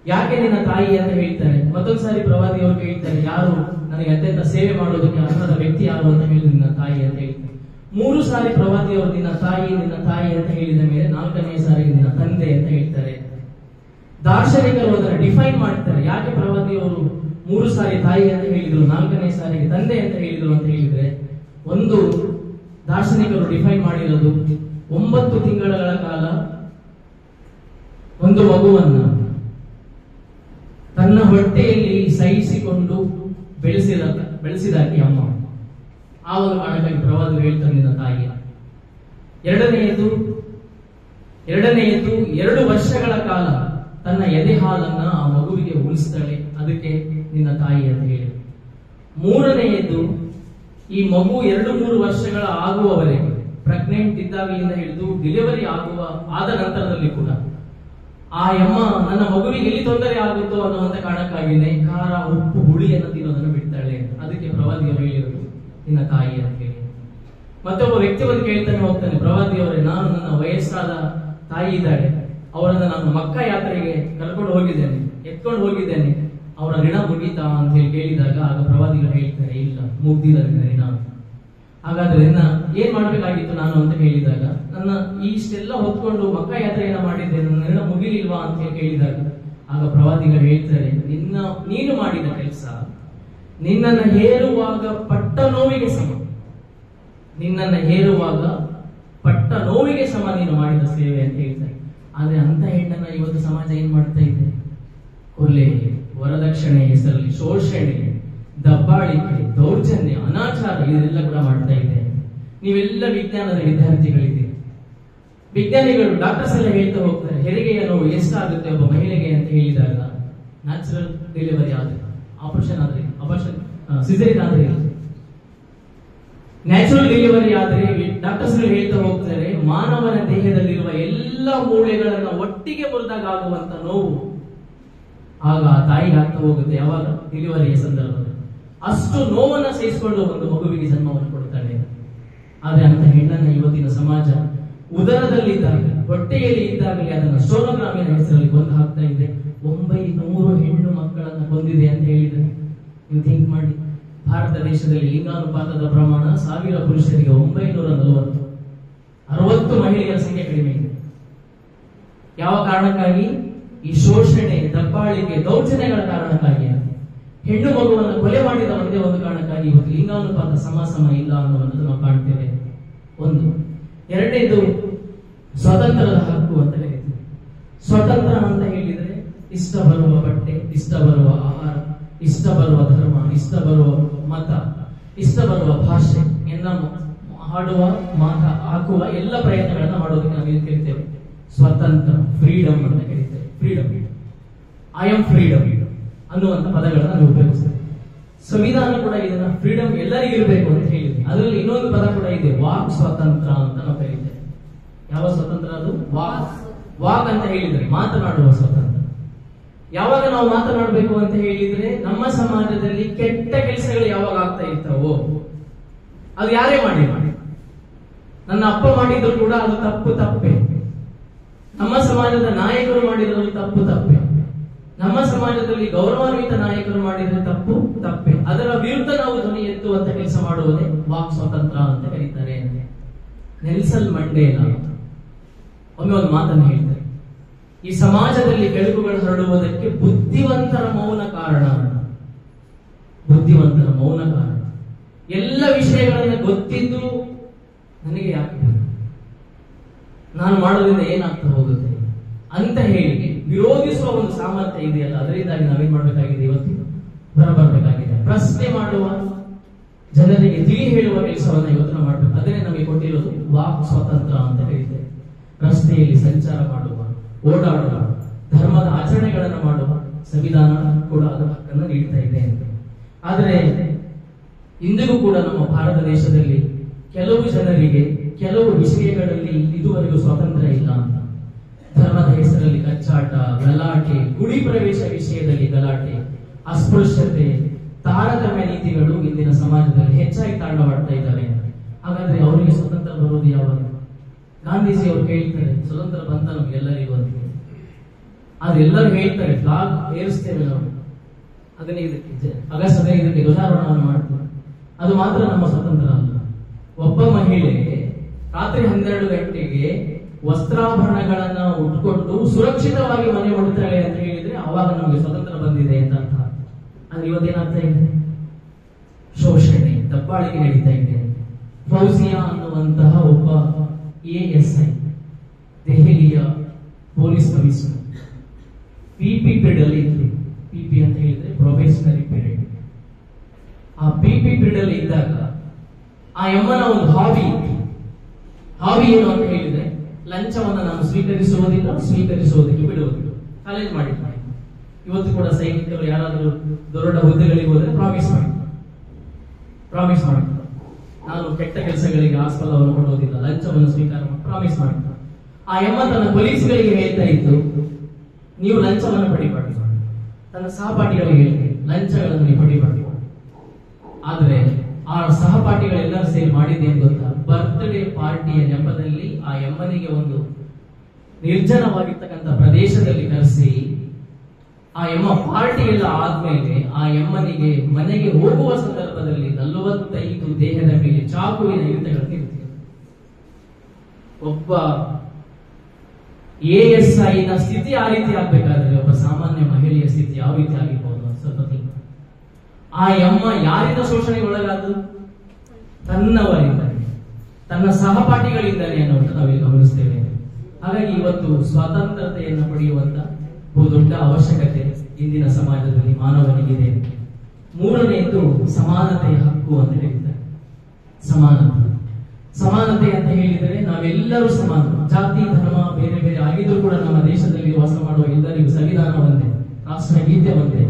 ಯಾಕೆ ನಿನ್ನ ತಾಯಿ ಅಂತ ಹೇಳ್ತಾರೆ? ಮತ್ತೊಂದ್ಸಾರಿ ಪ್ರವಾದಿಯವರು ಹೇಳ್ತಾರೆ, ಯಾರು ನನಗೆ ಅತ್ಯಂತ ಸೇವೆ ಮಾಡೋದಕ್ಕೆ ಅರ್ಹದ ವ್ಯಕ್ತಿ ಯಾರು ಅಂತ ಹೇಳಿದ್ರೆ ನಿನ್ನ ತಾಯಿ ಅಂತ ಹೇಳ್ತಾರೆ. 3 ಸಾರಿ ಪ್ರವಾದಿಯವರು ನಿನ್ನ ತಾಯಿ ಅಂತ ಹೇಳಿದ ಮೇಲೆ 4ನೇ ಸಾರಿ ನಿನ್ನ ತಂದೆ ಅಂತ ಹೇಳ್ತಾರೆ. ದಾರ್ಶನಿಕರು ಅದನ್ನು ಡಿಫೈನ್ ಮಾಡ್ತಾರೆ. ಯಾಕೆ ಪ್ರವಾದಿಯವರು 3 ಸಾರಿ ತಾಯಿ ಅಂತ ಹೇಳಿದ್ರು, 4ನೇ ಸಾರಿಗೆ ತಂದೆ ಅಂತ ಹೇಳಿದ್ರು ಅಂತ ಹೇಳಿದ್ರೆ, ಒಂದು ದಾರ್ಶನಿಕರು ಡಿಫೈನ್ ಮಾಡಿರೋದು 9 ತಿಂಗಳ ಕಾಲ ಒಂದು ಮಗುವನ್ನ ತನ್ನ ಹೊಟ್ಟೆಯಲ್ಲಿ ಸಹಿಸಿಕೊಂಡು ಬೆಳೆಸಿದಾಕಿ ಅಮ್ಮ. ಆ ಒಂದು ಕಾರಣಕ್ಕಾಗಿ ಪ್ರವಾದಿ ಹೇಳ್ತಾರೆ ನಿನ್ನ ತಾಯಿ. ಎರಡನೆಯದು 2 ವರ್ಷಗಳ ಕಾಲ ತನ್ನ ಎದೆ ಹಾಲನ್ನ ಆ ಮಗುವಿಗೆ ಉಳಿಸ್ತಾಳೆ, ಅದಕ್ಕೆ ನಿನ್ನ ತಾಯಿ ಅಂತ ಹೇಳಿ. 3ನೇಯದು, ಈ ಮಗು 2-3 ವರ್ಷಗಳ ಆಗುವವರೆಗೆ, ಪ್ರೆಗ್ನೆಂಟ್ ಇದ್ದಾಗಲಿಂದ ಹಿಡಿದು ಡೆಲಿವರಿ ಆದ ನಂತರದಲ್ಲಿ ಕೂಡ ಆ ಅಮ್ಮ ನನ್ನ ಮಗುವಿಗೆ ಎಲ್ಲಿ ತೊಂದರೆ ಆಗುತ್ತೋ ಅನ್ನುವಂತ ಕಾರಣಕ್ಕಾಗಿನೇ ಖಾರ, ಉಪ್ಪು, ಹುಳಿಯನ್ನು ತಿನ್ನೋದನ್ನು ಬಿಡ್ತಾಳೆ. ಅದಕ್ಕೆ ಪ್ರವಾದಿಯವರು ಹೇಳಿರೋದು ನಿನ್ನ ತಾಯಿ ಅಂತ ಹೇಳಿ. ಮತ್ತೊಬ್ಬ ವ್ಯಕ್ತಿ ಬಂದು ಕೇಳ್ತಾನೆ ಹೋಗ್ತಾನೆ, ಪ್ರವಾದಿಯವರೇ, ನಾನು ನನ್ನ ವಯಸ್ಸಾದ ತಾಯಿ ಇದ್ದಾಳೆ, ಅವರನ್ನ ನಾನು ಮಕ್ಕ ಯಾತ್ರೆಗೆ ಕರ್ಕೊಂಡು ಹೋಗಿದ್ದೇನೆ, ಎತ್ಕೊಂಡು ಹೋಗಿದ್ದೇನೆ, ಅವರ ಋಣ ಮುಗೀತಾ ಅಂತ ಹೇಳಿ ಕೇಳಿದಾಗ ಆಗ ಪ್ರವಾದಿಗಳು ಹೇಳ್ತಾರೆ, ಇಲ್ಲ, ಮುಗ್ದಿಲ್ಲ ಋಣ. ಹಾಗಾದ್ರೆ ಏನ್ ಮಾಡ್ಬೇಕಾಗಿತ್ತು ನಾನು ಅಂತ ಹೇಳಿದಾಗ, ನನ್ನ ಇಷ್ಟೆಲ್ಲ ಹೊತ್ಕೊಂಡು ಮಕ್ಕ ಯಾತ್ರೆಯನ್ನ ಮಾಡಿದ್ದೆ, ನನ್ನ ಋಣ ಮುಗಿಲಿಲ್ವಾ ಅಂತ ಹೇಳಿ ಕೇಳಿದಾಗ ಆಗ ಪ್ರವಾದಿಗಳು ಹೇಳ್ತಾರೆ, ನೀನು ಮಾಡಿದ ಕೆಲಸ ನಿನ್ನನ್ನ ಹೇರುವಾಗ ಪಟ್ಟ ನೋವಿಗೆ ಸಮ, ನಿನ್ನನ್ನ ಹೇರುವಾಗ ಪಟ್ಟ ನೋವಿಗೆ ಸಮ ನೀನು ಮಾಡಿದ ಸೇವೆ ಅಂತ ಹೇಳ್ತಾರೆ. ಆದ್ರೆ ಅಂತ ಹೆಣ್ಣನ್ನ ಇವತ್ತು ಸಮಾಜ ಏನ್ ಮಾಡ್ತಾ ಇದೆ? ಕೊಲೆ, ವರದಕ್ಷಿಣೆ ಹೆಸರಲ್ಲಿ ಶೋಷಣೆ, ದಬ್ಬಾಳಿಕೆ, ದೌರ್ಜನ್ಯ, ಅನಾಚಾರ ಇದೆಲ್ಲ ಕೂಡ ಮಾಡ್ತಾ ಇದೆ. ನೀವೆಲ್ಲ ವಿಜ್ಞಾನದ ವಿದ್ಯಾರ್ಥಿಗಳಿದ್ದೀರಿ. ವಿಜ್ಞಾನಿಗಳು, ಡಾಕ್ಟರ್ಸ್ ಎಲ್ಲ ಹೇಳ್ತಾ ಹೋಗ್ತಾರೆ, ಹೆರಿಗೆಯ ನೋವು ಎಷ್ಟಾಗುತ್ತೆ ಒಬ್ಬ ಮಹಿಳೆಗೆ ಅಂತ ಹೇಳಿದಾಗ, ನ್ಯಾಚುರಲ್ ಡೆಲಿವರಿ ಆದ್ರೆ, ಸಿಸೇರಿಯನ್ ಆದ್ರೆ, ನ್ಯಾಚುರಲ್ ಡೆಲಿವರಿ ಆದ್ರೆ ಡಾಕ್ಟರ್ಸ್ ಹೇಳ್ತಾ ಹೋಗ್ತಾರೆ, ಮಾನವನ ದೇಹದಲ್ಲಿರುವ ಎಲ್ಲ ಮೂಳೆಗಳನ್ನ ಒಟ್ಟಿಗೆ ಮುರಿದಾಗ ಆಗುವಂತ ನೋವು ಆಗ ಆ ತಾಯಿಗೆ ಆಗ್ತಾ ಹೋಗುತ್ತೆ. ಯಾವಾಗ? ಡೆಲಿವರಿಯ ಸಂದರ್ಭದಲ್ಲಿ. ಅಷ್ಟು ನೋವನ್ನ ಸಹಿಸಿಕೊಂಡು ಒಂದು ಮಗುವಿಗೆ ಜನ್ಮವನ್ನು ಕೊಡ್ತಾಳೆ. ಆದ್ರೆ ಅಂತ ಹೆಣ್ಣನ್ನ ಇವತ್ತಿನ ಸಮಾಜ ಉದರದಲ್ಲಿದ್ದಾಗ, ಹೊಟ್ಟೆಯಲ್ಲಿ ಇದ್ದಾಗಲೇ ಅದನ್ನ ಸೋನೋಗ್ರಾಮಿನ ಹೆಸರಲ್ಲಿ ಕೊಂದು ಹಾಕ್ತಾ ಇದೆ. 900 ಹೆಣ್ಣು ಮಕ್ಕಳನ್ನ ಕೊಂದಿದೆ ಅಂತ ಹೇಳಿದ್ರೆ ನೀವು ಥಿಂಕ್ ಮಾಡಿ. ಭಾರತ ದೇಶದಲ್ಲಿ ಲಿಂಗಾನುಪಾತದ ಪ್ರಮಾಣ 1000 ಪುರುಷರಿಗೆ 940, 60 ಮಹಿಳೆಯರ ಸಂಖ್ಯೆ ಕಡಿಮೆ ಇದೆ. ಯಾವ ಕಾರಣಕ್ಕಾಗಿ? ಈ ಶೋಷಣೆ, ದಬ್ಬಾಳಿಕೆ, ದೌರ್ಜನ್ಯಗಳ ಕಾರಣಕ್ಕಾಗಿ. ಹೆಣ್ಣು ಮಗುವನ್ನು ಕೊಲೆ ಮಾಡಿದ ಒಂದೇ ಒಂದು ಕಾರಣಕ್ಕಾಗಿ ಇವತ್ತು ಲಿಂಗಾನುಪಾತ ಸಮ ಇಲ್ಲ ಅನ್ನುವಂಥದ್ದು ನಾವು ಕಾಣ್ತೇವೆ. ಒಂದು. ಎರಡನೇದು, ಸ್ವತಂತ್ರದ ಹಕ್ಕು ಅಂತ ಹೇಳ್ತೀವಿ. ಸ್ವತಂತ್ರ ಅಂತ ಹೇಳಿದ್ರೆ ಇಷ್ಟ ಬರುವ ಬಟ್ಟೆ, ಇಷ್ಟ ಬರುವ ಆಹಾರ, ಇಷ್ಟ ಬರುವ ಧರ್ಮ, ಇಷ್ಟ ಬರುವ ಮತ, ಇಷ್ಟ ಬರುವ ಭಾಷೆ ಎಲ್ಲ ಹಾಡುವ, ಹಾಕುವ ಎಲ್ಲ ಪ್ರಯತ್ನಗಳನ್ನ ಮಾಡೋದಕ್ಕೆ ನಾವು ಏನು ಕರಿತೇವೆ? ಸ್ವತಂತ್ರ, ಫ್ರೀಡಮ್ ಅಂತ ಕರೀತೇವೆ. ಫ್ರೀಡಮ್, ಐ ಆಮ್ ಫ್ರೀಡಮ್ ಅನ್ನುವಂತ ಪದಗಳನ್ನ ನಾವು ಉಪಯೋಗಿಸ್ತೇವೆ. ಸಂವಿಧಾನ ಕೂಡ ಇದನ್ನ ಫ್ರೀಡಮ್ ಎಲ್ಲರಿಗೂ ಇರಬೇಕು ಅಂತ ಹೇಳಿದೆ. ಅದರಲ್ಲಿ ಇನ್ನೊಂದು ಪದ ಕೂಡ ಇದೆ, ವಾಕ್ ಸ್ವಾತಂತ್ರ್ಯ ಅಂತ ನಾವು ಕರೀತೇವೆ. ಯಾವ ಸ್ವತಂತ್ರ ಅದು? ವಾಕ್ ಅಂತ ಹೇಳಿದ್ರೆ ಮಾತನಾಡುವ ಸ್ವತಂತ್ರ. ಯಾವಾಗ ನಾವು ಮಾತನಾಡಬೇಕು ಅಂತ ಹೇಳಿದ್ರೆ, ನಮ್ಮ ಸಮಾಜದಲ್ಲಿ ಕೆಟ್ಟ ಕೆಲಸಗಳು ಯಾವಾಗ ಆಗ್ತಾ ಇರ್ತಾವೋ, ಅದು ಯಾರೇ ಮಾಡಿ, ನನ್ನ ಅಪ್ಪ ಮಾಡಿದ್ರು ಕೂಡ ಅದು ತಪ್ಪೇ. ನಮ್ಮ ಸಮಾಜದ ನಾಯಕರು ಮಾಡಿದ್ರು ತಪ್ಪೇ. ನಮ್ಮ ಸಮಾಜದಲ್ಲಿ ಗೌರವಾನ್ವಿತ ನಾಯಕರು ಮಾಡಿದ್ರೆ ತಪ್ಪೇ. ಅದರ ವಿರುದ್ಧ ನಾವು ಧ್ವನಿ ಎತ್ತುವಂತ ಕೆಲಸ ಮಾಡುವುದೇ ವಾಕ್ ಸ್ವಾತಂತ್ರ್ಯ ಅಂತ ಕರೀತಾರೆ. ನೆಲ್ಸನ್ ಮಂಡೇಲಾ ಒಮ್ಮೆ ಒಂದು ಮಾತನ್ನು ಹೇಳ್ತಾರೆ, ಈ ಸಮಾಜದಲ್ಲಿ ಬೆಳಕುಗಳು ಹರಡುವುದಕ್ಕೆ ಬುದ್ಧಿವಂತರ ಮೌನ ಕಾರಣ. ಬುದ್ಧಿವಂತರ ಮೌನ ಕಾರಣ. ಎಲ್ಲ ವಿಷಯಗಳನ್ನ ಗೊತ್ತಿದ್ದು ನನಗೆ ಯಾಕೆ, ನಾನು ಮಾಡೋದ್ರಿಂದ ಏನಾಗ್ತಾ ಹೋಗುತ್ತೆ ಅಂತ ಹೇಳಿ ವಿರೋಧಿಸುವ ಒಂದು ಸಾಮರ್ಥ್ಯ ಇದೆಯಲ್ಲ, ಅದರಿಂದಾಗಿ ನಾವೇನ್ ಮಾಡ್ಬೇಕಾಗಿದೆ? ಇವತ್ತು ಹೊರಬರಬೇಕಾಗಿದೆ. ಪ್ರಶ್ನೆ ಮಾಡುವ, ಜನರಿಗೆ ತಿಳಿ ಹೇಳುವ ಕೆಲಸವನ್ನ ಇವತ್ತು ನಾವು ಮಾಡ್ಬೇಕು. ಅದನ್ನೇ ನಮಗೆ ಕೊಟ್ಟಿರೋದು ವಾಕ್ ಸ್ವಾತಂತ್ರ್ಯ ಅಂತ ಹೇಳ್ತೇವೆ. ರಸ್ತೆಯಲ್ಲಿ ಸಂಚಾರ ಮಾಡುವ, ಓಡಾಡುವ, ಧರ್ಮದ ಆಚರಣೆಗಳನ್ನು ಮಾಡುವ ಸಂವಿಧಾನ ಕೂಡ ಅದರ ಹಕ್ಕನ್ನು ನೀಡ್ತಾ ಇದೆ ಅಂತ. ಆದರೆ ಇಂದಿಗೂ ಕೂಡ ನಮ್ಮ ಭಾರತ ದೇಶದಲ್ಲಿ ಕೆಲವು ಜನರಿಗೆ ಕೆಲವು ವಿಷಯಗಳಲ್ಲಿ ಇದುವರೆಗೂ ಸ್ವಾತಂತ್ರ್ಯ ಇಲ್ಲ ಅಂತ. ಧರ್ಮದ ಹೆಸರಲ್ಲಿ ಕಚ್ಚಾಟ, ಗಲಾಟೆ, ಗುಡಿ ಪ್ರವೇಶ ವಿಷಯದಲ್ಲಿ ಗಲಾಟೆ, ಅಸ್ಪೃಶ್ಯತೆ, ತಾರತಮ್ಯ ನೀತಿಗಳು ಇಂದಿನ ಸಮಾಜದಲ್ಲಿ ಹೆಚ್ಚಾಗಿ ತಾಂಡವಾಡ್ತಾ ಇದ್ದಾವೆ. ಹಾಗಾದ್ರೆ ಅವರಿಗೆ ಸ್ವತಂತ್ರ ಬರೋದು ಯಾವಾಗ? ಗಾಂಧೀಜಿ ಅವರು ಹೇಳ್ತಾರೆ ಸ್ವತಂತ್ರ ಬಂತ ನಮ್ಗೆಲ್ಲರಿಗೂ ಅಂತ. ಆದ್ರೆ ಎಲ್ಲರೂ ಹೇಳ್ತಾರೆ ಫ್ಲಾಗ್ ಏರಿಸ್ತೇವೆ ನಾವು, ಅದನ್ನೇ ಇದಕ್ಕೆ ಆಗಸ್ಟ್ 15ಕ್ಕೆ ಧ್ವಜಾರೋಹಣವನ್ನು ಮಾಡ್ತೇವೆ, ಅದು ಮಾತ್ರ ನಮ್ಮ ಸ್ವತಂತ್ರ ಅಲ್ಲ. ಒಬ್ಬ ಮಹಿಳೆ ರಾತ್ರಿ 12 ಗಂಟೆಗೆ ವಸ್ತ್ರಾಭರಣಗಳನ್ನ ಉಟ್ಕೊಂಡು ಸುರಕ್ಷಿತವಾಗಿ ಮನೆ ಮುಟ್ತಾಳೆ ಅಂತ ಹೇಳಿದ್ರೆ ಅವಾಗ ನಮಗೆ ಸ್ವತಂತ್ರ ಬಂದಿದೆ ಅಂತ ಅರ್ಥ. ಆದ್ರೆ ಇವತ್ತೇನಾಗ್ತಾ ಇದೆ? ಶೋಷಣೆ, ದಬ್ಬಾಳಿಕೆ ನಡೀತಾ ಇದೆ. ಫೌಜಿಯಾ ಅನ್ನುವಂತಹ ಒಬ್ಬ ASI, ದೆಹಲಿಯ ಪೊಲೀಸ್ ಕಮಿಷನರ್, PP ಪೀರಿಯಡ್ ಅಲ್ಲಿ ಇದ್ರು. PP ಅಂತ ಹೇಳಿದ್ರೆ ಪ್ರೊಬೇಷನರಿ ಪೀರಿಯಡ್. ಆ PP ಪೀರಿಯಡ್ ಅಲ್ಲಿ ಇದ್ದಾಗ ಆ ಯಮ್ಮನ ಒಂದು ಹಾಬಿ ಏನು ಅಂತ ಹೇಳಿದ್ರೆ ಲಂಚವನ್ನು ನಾನು ಸ್ವೀಕರಿಸುವುದಕ್ಕೆ ಬಿಡುವುದಿಲ್ಲ. ಚಾಲೆಂಜ್ ಮಾಡಿದ್ದಾರೆ. ಇವತ್ತು ಕೂಡ ಸೈನಿಕರು ಯಾರಾದರೂ ದೊಡ್ಡ ಹುದ್ದೆಗಳಿಗೆ ಹೋದ್ರೆ ಪ್ರಾಮಿಸ್ ಮಾಡಿದ್ದಾರೆ, ನಾನು ಕೆಟ್ಟ ಕೆಲಸಗಳಿಗೆ ಆಸ್ಪದವನ್ನು ಕೊಡುವುದಿಲ್ಲ, ಲಂಚವನ್ನು ಸ್ವೀಕಾರ ಪ್ರಾಮಿಸ್ ಮಾಡಿದ್ದಾರೆ. ಆ ಯಮ್ಮ ತನ್ನ ಪೊಲೀಸ್ಗಳಿಗೆ ಹೇಳ್ತಾ ಇತ್ತು, ನೀವು ಲಂಚವನ್ನು ಪಡಿಬಾರ್ದು. ತನ್ನ ಸಹಪಾಠಿಗಳಿಗೆ ಹೇಳಿ ಲಂಚಗಳನ್ನು ನೀವು ಪಡಿಬಾರ್ದು. ಆದ್ರೆ ಆ ಸಹಪಾಠಿಗಳೆಲ್ಲರೂ ಸೇರಿ ಮಾಡಿದ್ದೇನು ಗೊತ್ತಾ? ಬರ್ತ್ಡೇ ಪಾರ್ಟಿಯ ನೆಪದಲ್ಲಿ ಆ ಯಮ್ಮನಿಗೆ ಒಂದು ನಿರ್ಜನವಾಗಿರ್ತಕ್ಕಂಥ ಪ್ರದೇಶದಲ್ಲಿ ಕರೆಸಿ ಆ ಯಮ್ಮ ಪಾರ್ಟಿ ಎಲ್ಲ ಆದ್ಮೇಲೆ ಆ ಯಮ್ಮನಿಗೆ ಮನೆಗೆ ಹೋಗುವ ಸಂದರ್ಭದಲ್ಲಿ 45 ದೇಹದ ಮೇಲೆ ಚಾಕುವಿನ ಇರಿತಗಳನ್ನು ಇರುತ್ತದೆ. ಒಬ್ಬ ASI ನ ಸ್ಥಿತಿ ಆ ರೀತಿ ಆಗ್ಬೇಕಾದ್ರೆ ಒಬ್ಬ ಸಾಮಾನ್ಯ ಮಹಿಳೆಯ ಸ್ಥಿತಿ ಯಾವ ರೀತಿ ಆಗಿರ್ಬೋದು ಸ್ವಲ್ಪ ತಿಂಗಳು. ಆ ಯಮ್ಮ ಯಾರಿಂದ ಶೋಷಣೆಗೆ ಒಳಗಾದ? ತನ್ನವರಿಂದಲೇ, ತನ್ನ ಸಹಪಾಠಿಗಳಿಂದಲೇ ಅನ್ನೋದು ನಾವಿಲ್ಲಿ ಗಮನಿಸ್ತೇವೆ. ಹಾಗಾಗಿ ಇವತ್ತು ಸ್ವಾತಂತ್ರ್ಯತೆಯನ್ನು ಪಡೆಯುವಂತ ದೊಡ್ಡ ಅವಶ್ಯಕತೆ ಇಂದಿನ ಸಮಾಜದಲ್ಲಿ ಮಾನವನಿಗಿದೆ. ಮೂರನೆಯದು ಸಮಾನತೆಯ ಹಕ್ಕು ಅಂತ ಹೇಳಿದ್ದಾರೆ. ಸಮಾನತೆ ಅಂತ ಹೇಳಿದರೆ ನಾವೆಲ್ಲರೂ ಸಮಾನ, ಜಾತಿ ಧರ್ಮ ಬೇರೆ ಬೇರೆ ಆಗಿದ್ರೂ ಕೂಡ ನಮ್ಮ ದೇಶದಲ್ಲಿ ವಾಸ ಮಾಡುವ ಎಲ್ಲರಿಗೂ ಸಂವಿಧಾನ ಒಂದೇ, ರಾಷ್ಟ್ರಗೀತೆ ಒಂದೇ,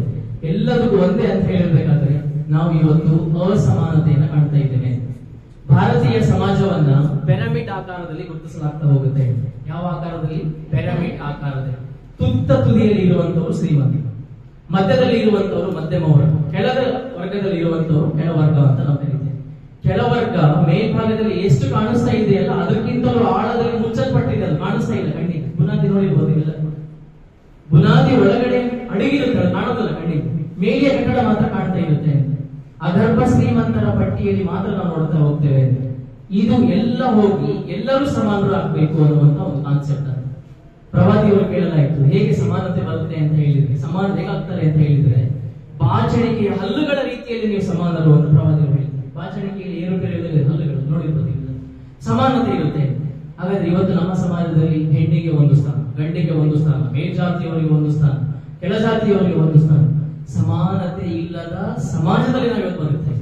ಎಲ್ಲದಕ್ಕೂ ಒಂದೇ ಅಂತ ಹೇಳಬೇಕಾದ್ರೆ ನಾವು ಇವತ್ತು ಅಸಮಾನತೆಯನ್ನು ಕಾಣ್ತಾ ಇದ್ದೇವೆ. ಭಾರತೀಯ ಸಮಾಜವನ್ನ ಪಿರಮಿಡ್ ಆಕಾರದಲ್ಲಿ ಗುರುತಿಸಲಾಗ್ತಾ ಹೋಗುತ್ತೆ. ಯಾವ ಆಕಾರದಲ್ಲಿ? ಪಿರಮಿಡ್ ಆಕಾರದಲ್ಲಿ. ತುತ್ತ ತುದಿಯಲ್ಲಿ ಇರುವಂತವರು ಶ್ರೀಮಂತ, ಮಧ್ಯದಲ್ಲಿ ಇರುವಂತವರು ಮಧ್ಯಮ ವರ್ಗ, ಕೆಳದ ವರ್ಗದಲ್ಲಿ ಇರುವಂತವರು ಕೆಳವರ್ಗ ಅಂತ ನಾವು ಕರೀತೇವೆ. ಕೆಳವರ್ಗ ಮೇಲ್ಭಾಗದಲ್ಲಿ ಎಷ್ಟು ಕಾಣಿಸ್ತಾ ಇದೆಯಲ್ಲ ಅದಕ್ಕಿಂತಲೂ ಆಳದಲ್ಲಿ ಮುಚ್ಚಲ್ಪಟ್ಟಿದೆ, ಅದು ಕಾಣಿಸ್ತಾ ಇಲ್ಲ ಕಣ್ಣಿಗೆ. ಬುನಾದಿ ನೋಡಿರ್ಬೋದು ಇಲ್ಲ, ಬುನಾದಿ ಒಳಗಡೆ ಅಡಗಿರುತ್ತೆ, ಕಾಣೋದಲ್ಲ ಕಣ್ಣಿಗೆ, ಮೇಲಿಯ ಕಟ್ಟಡ ಮಾತ್ರ ಕಾಣ್ತಾ ಇರುತ್ತೆ. ಅಗರ್ಭ ಶ್ರೀಮಂತರ ಪಟ್ಟಿಯಲ್ಲಿ ಮಾತ್ರ ನಾವು ನೋಡ್ತಾ ಹೋಗ್ತೇವೆ. ಇದು ಎಲ್ಲ ಹೋಗಿ ಎಲ್ಲರೂ ಸಮಾನರು ಆಗ್ಬೇಕು ಅನ್ನುವಂತ ಒಂದು ಕಾನ್ಸೆಪ್ಟ್. ಪ್ರವಾದಿಯವರು ಕೇಳಲಾಯಿತು, ಹೇಗೆ ಸಮಾನತೆ ಬರುತ್ತೆ ಅಂತ ಹೇಳಿದ್ರೆ, ಸಮಾನ ಹೇಗಾಗ್ತಾರೆ ಅಂತ ಹೇಳಿದ್ರೆ, ಬಾಚಣಿಕೆಯ ಹಲ್ಲುಗಳ ರೀತಿಯಲ್ಲಿ ನೀವು ಸಮಾನರು ಅಂತ ಪ್ರವಾದಿಯವರು ಹೇಳಿದ್ದಾರೆ. ಬಾಚಣಿಕೆಯಲ್ಲಿ ಏರುಪೇರು ಹಲ್ಲುಗಳು ನೋಡಿರ್ಬೋದು, ಸಮಾನತೆ ಇರುತ್ತೆ. ಹಾಗಾದ್ರೆ ಇವತ್ತು ನಮ್ಮ ಸಮಾಜದಲ್ಲಿ ಹೆಣ್ಣಿಗೆ ಒಂದು ಸ್ಥಾನ, ಗಂಡಿಗೆ ಒಂದು ಸ್ಥಾನ, ಮೇಲ್ಜಾತಿಯವರಿಗೆ ಒಂದು ಸ್ಥಾನ, ಕೆಳಜಾತಿಯವರಿಗೆ ಒಂದು ಸ್ಥಾನ, ಸಮಾನತೆ ಇಲ್ಲದ ಸಮಾಜದಲ್ಲಿ ನಾವು ಇವತ್ತು ಬರುತ್ತೇವೆ.